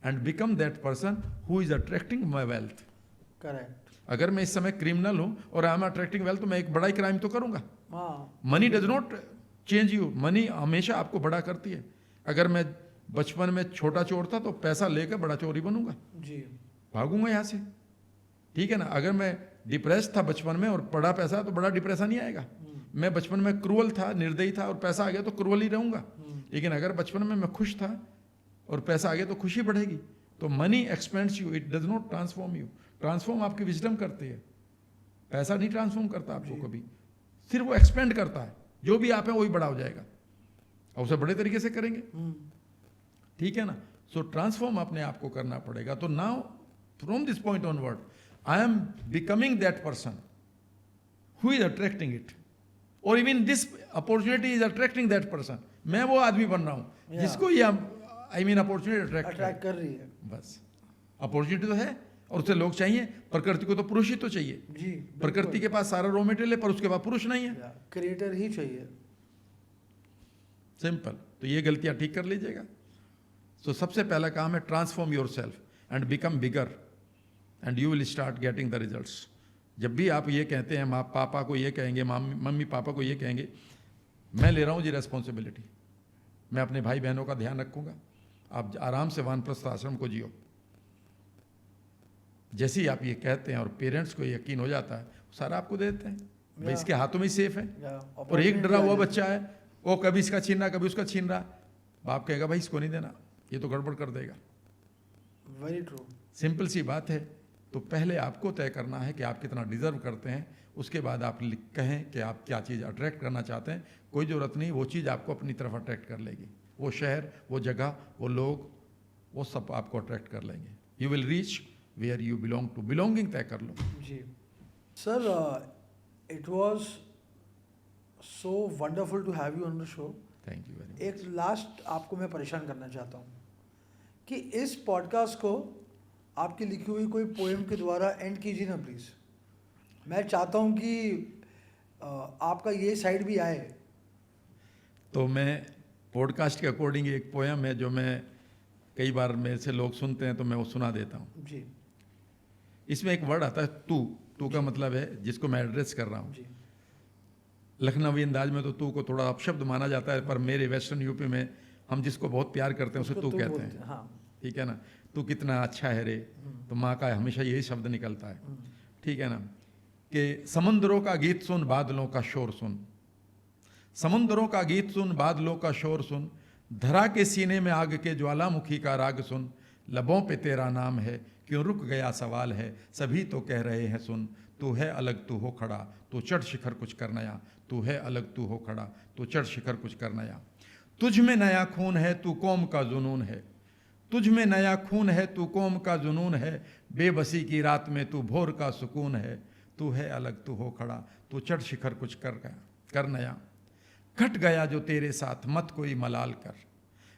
and become that person who is attracting my wealth. Correct. अगर मैं इस समय क्रिमिनल हूं और आई am attracting wealth, तो मैं एक बड़ा ही क्राइम तो करूंगा। Money does not change you, money हमेशा आपको बड़ा करती है। अगर मैं बचपन में छोटा चोर था तो पैसा लेकर बड़ा चोर ही बनूंगा, जी भागूंगा यहां से, ठीक है ना। अगर मैं डिप्रेस था बचपन में और बड़ा पैसा, तो बड़ा डिप्रेशन ही आएगा। मैं बचपन में क्रूअल था, निर्दयी था, और पैसा आ गया तो क्रूअल ही रहूंगा। लेकिन अगर बचपन में मैं खुश था और पैसा आ गया तो खुशी बढ़ेगी। तो money expends you, it does not transform you. Transform आपकी विजडम करती है, पैसा नहीं ट्रांसफॉर्म करता आपको कभी, सिर्फ वो एक्सपेंड करता है। जो भी आप है वही बड़ा हो जाएगा, और उसे बड़े तरीके से करेंगे, ठीक है ना। सो ट्रांसफॉर्म अपने आप को करना पड़ेगा। तो now from this point onward I am becoming that person who is attracting it, और even this opportunity is attracting that person. मैं वो आदमी बन रहा हूं जिसको ये अपॉर्चुनिटी अट्रैक्ट कर रही है। बस अपॉर्चुनिटी तो है और उसे लोग चाहिए। प्रकृति को तो पुरुष ही तो चाहिए जी। प्रकृति के पास सारा रॉ मटेरियल है, पर उसके पास पुरुष नहीं है, क्रिएटर ही चाहिए। सिंपल। तो ये गलतियां ठीक कर लीजिएगा। सो सबसे पहला काम है transform your self and become bigger, and you will start getting the results. जब भी आप ये कहते हैं, माँ पापा को ये कहेंगे, मम्मी पापा को ये कहेंगे, मैं ले रहा हूँ जी रेस्पॉन्सिबिलिटी, मैं अपने भाई बहनों का ध्यान रखूंगा, आप आराम से वानप्रस्थ आश्रम को जियो। जैसे ही आप ये कहते हैं और पेरेंट्स को यकीन हो जाता है, सारा आपको दे देते हैं, भाई इसके हाथों में ही सेफ है। और एक डरा हुआ बच्चा है, वो कभी इसका छीन रहा, कभी उसका छीन रहा, बाप कहेगा भाई इसको नहीं देना, ये तो गड़बड़ कर देगा। Very true. सिंपल सी बात है। तो पहले आपको तय करना है कि आप कितना डिजर्व करते हैं, उसके बाद आप कहें कि आप क्या चीज़ अट्रैक्ट करना चाहते हैं। कोई ज़रूरत नहीं, वो चीज़ आपको अपनी तरफ अट्रैक्ट कर लेगी। वो शहर, वो जगह, वो लोग, वो सब आपको अट्रैक्ट कर लेंगे। You will reach where you belong to. Belonging तय कर लो जी। Sir, it was so wonderful to have you on the show. Thank you very much. एक लास्ट आपको मैं परेशान करना चाहता हूँ कि इस पॉडकास्ट को आपकी लिखी हुई कोई पोएम के द्वारा एंड कीजिए ना प्लीज़। मैं चाहता हूँ कि आपका ये साइड भी आए। तो मैं पॉडकास्ट के अकॉर्डिंग एक पोएम है जो मैं कई बार मेरे से लोग सुनते हैं, तो मैं वो सुना देता हूँ जी। इसमें एक वर्ड आता है तू का मतलब है जिसको मैं एड्रेस कर रहा हूँ। लखनवी अंदाज में तो तू को थोड़ा अपशब्द माना जाता है, पर मेरे वेस्टर्न यूपी में हम जिसको बहुत प्यार करते हैं उसे तू कहते हैं, हाँ। ठीक है ना। तू कितना अच्छा है रे, तो माँ का हमेशा यही शब्द निकलता है, ठीक है ना। कि समुद्रों का गीत सुन, बादलों का शोर सुन, समुद्रों का गीत सुन, बादलों का शोर सुन, धरा के सीने में आग के ज्वालामुखी का राग सुन, लबों पे तेरा नाम है, क्यों रुक गया सवाल है, सभी तो कह रहे हैं सुन, तू है अलग तू हो खड़ा, तो चढ़ शिखर कुछ कर नया, तू है अलग तू हो खड़ा, तो चढ़ शिखर कुछ कर नया। तुझ में नया खून है, तू कौम का जुनून है, तुझ में नया खून है, तू कौम का जुनून है, बेबसी की रात में तू भोर का सुकून है, तू है अलग तू हो खड़ा, तू चढ़ शिखर कुछ कर नया। घट गया जो तेरे साथ मत कोई मलाल कर,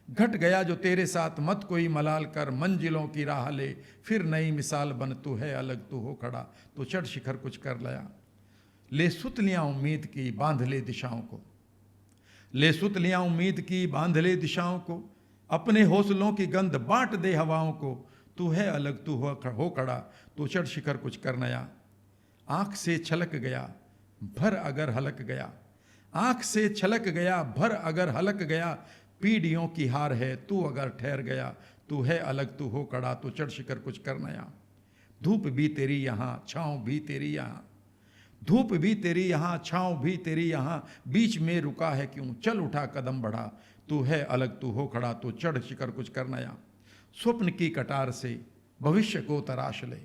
घट गया जो तेरे साथ मत कोई मलाल कर, मंजिलों की राह ले फिर नई मिसाल बन, तू है अलग तू हो खड़ा, तो चढ़ शिखर कुछ कर लया। ले सुतलियां उम्मीद की बांध ले दिशाओं को, ले सुतलियां उम्मीद की बांध ले दिशाओं को, अपने हौसलों की गंध बांट दे हवाओं को, तू है अलग तू हो खड़ा, तो चढ़ शिखर कुछ कर नया। आंख से छलक गया भर अगर हलक गया, आंख से छलक गया भर अगर हलक गया, पीढ़ियों की हार है तू अगर ठहर गया, तू है अलग तू हो खड़ा, तो चढ़ शिखर कुछ कर नया। धूप भी तेरी यहाँ छाँव भी तेरी यहाँ, धूप भी तेरी यहाँ छाँव भी तेरी यहाँ, बीच में रुका है क्यों चल उठा कदम बढ़ा, तू है अलग तू हो खड़ा, तो चढ़ शिखर कुछ कर नया। स्वप्न की कटार से भविष्य को तराश ले,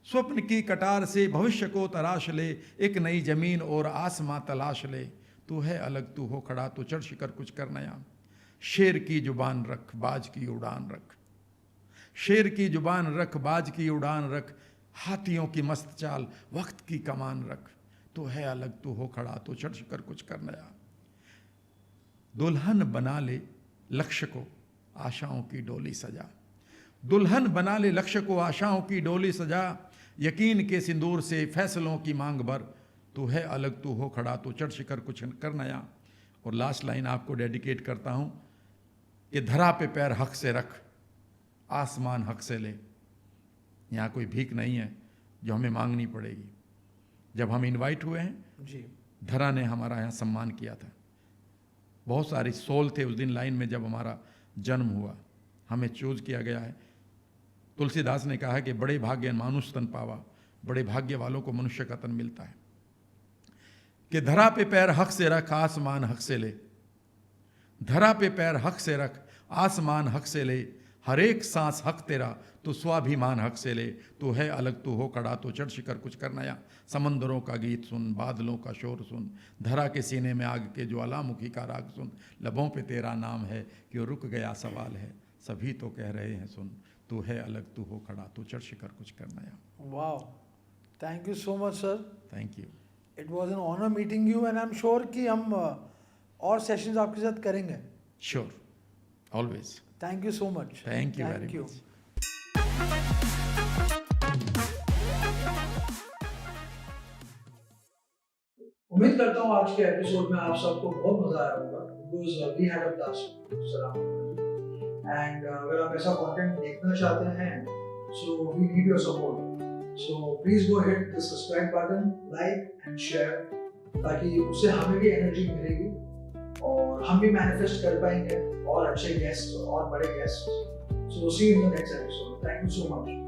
स्वप्न की कटार से भविष्य को तराश ले, एक नई जमीन और आसमां तलाश ले, तू है अलग तू हो खड़ा, तो चढ़ शिखर कुछ कर नया। शेर की जुबान रख बाज की उड़ान रख, शेर की जुबान रख बाज की उड़ान रख, हाथियों की मस्त चाल वक्त की कमान रख, तो है अलग तू हो खड़ा, तो चढ़ शिखर कुछ कर नया। दुल्हन बना ले लक्ष्य को आशाओं की डोली सजा, दुल्हन बना ले लक्ष्य को आशाओं की डोली सजा, यकीन के सिंदूर से फैसलों की मांग भर, तू है अलग तू हो खड़ा, तो चढ़ शिखर कुछ कर नया। और लास्ट लाइन आपको डेडिकेट करता हूं कि धरा पे पैर हक से रख, आसमान हक से ले। यहाँ कोई भीख नहीं है जो हमें मांगनी पड़ेगी। जब हम इनवाइट हुए हैं जी, धरा ने हमारा यहाँ सम्मान किया था। बहुत सारे सोल थे उस दिन लाइन में जब हमारा जन्म हुआ, हमें चूज किया गया है। तुलसीदास ने कहा है कि बड़े भाग्य मानुष तन पावा, बड़े भाग्य वालों को मनुष्य का तन मिलता है। कि धरा पे पैर हक से रख, आसमान हक से ले, धरा पे पैर हक से रख, आसमान हक से ले, हर एक सांस हक तेरा, तो स्वाभिमान हक से ले, तो है अलग तू हो खड़ा, तो चढ़ शिखर कुछ कर नया। समंदरों का गीत सुन, बादलों का शोर सुन, धरा के सीने में आग के ज्वालामुखी का राग सुन, लबों पे तेरा नाम है, क्यों रुक गया सवाल है, सभी तो कह रहे हैं सुन, तू है अलग तू हो खड़ा, तो चढ़ शिखर कुछ कर नया। Wow, thank you so much sir, thank you. It was an honour meeting you and I am sure कि हम और सेशंस आपके साथ करेंगे। Sure, always. Thank you so much. Thank you very much. उम्मीद करता हूँ आज के एपिसोड में आप सबको बहुत मजा आया होगा, because we had a blast and अगर आप ऐसा कंटेंट देखना चाहते हैं so we need your support, so please go hit the subscribe button, like and share, ताकि उससे हमें भी एनर्जी मिलेगी और हम भी मैनिफेस्ट कर पाएंगे और अच्छे गेस्ट और बड़े guest. So see you in the next episode. Thank you so much.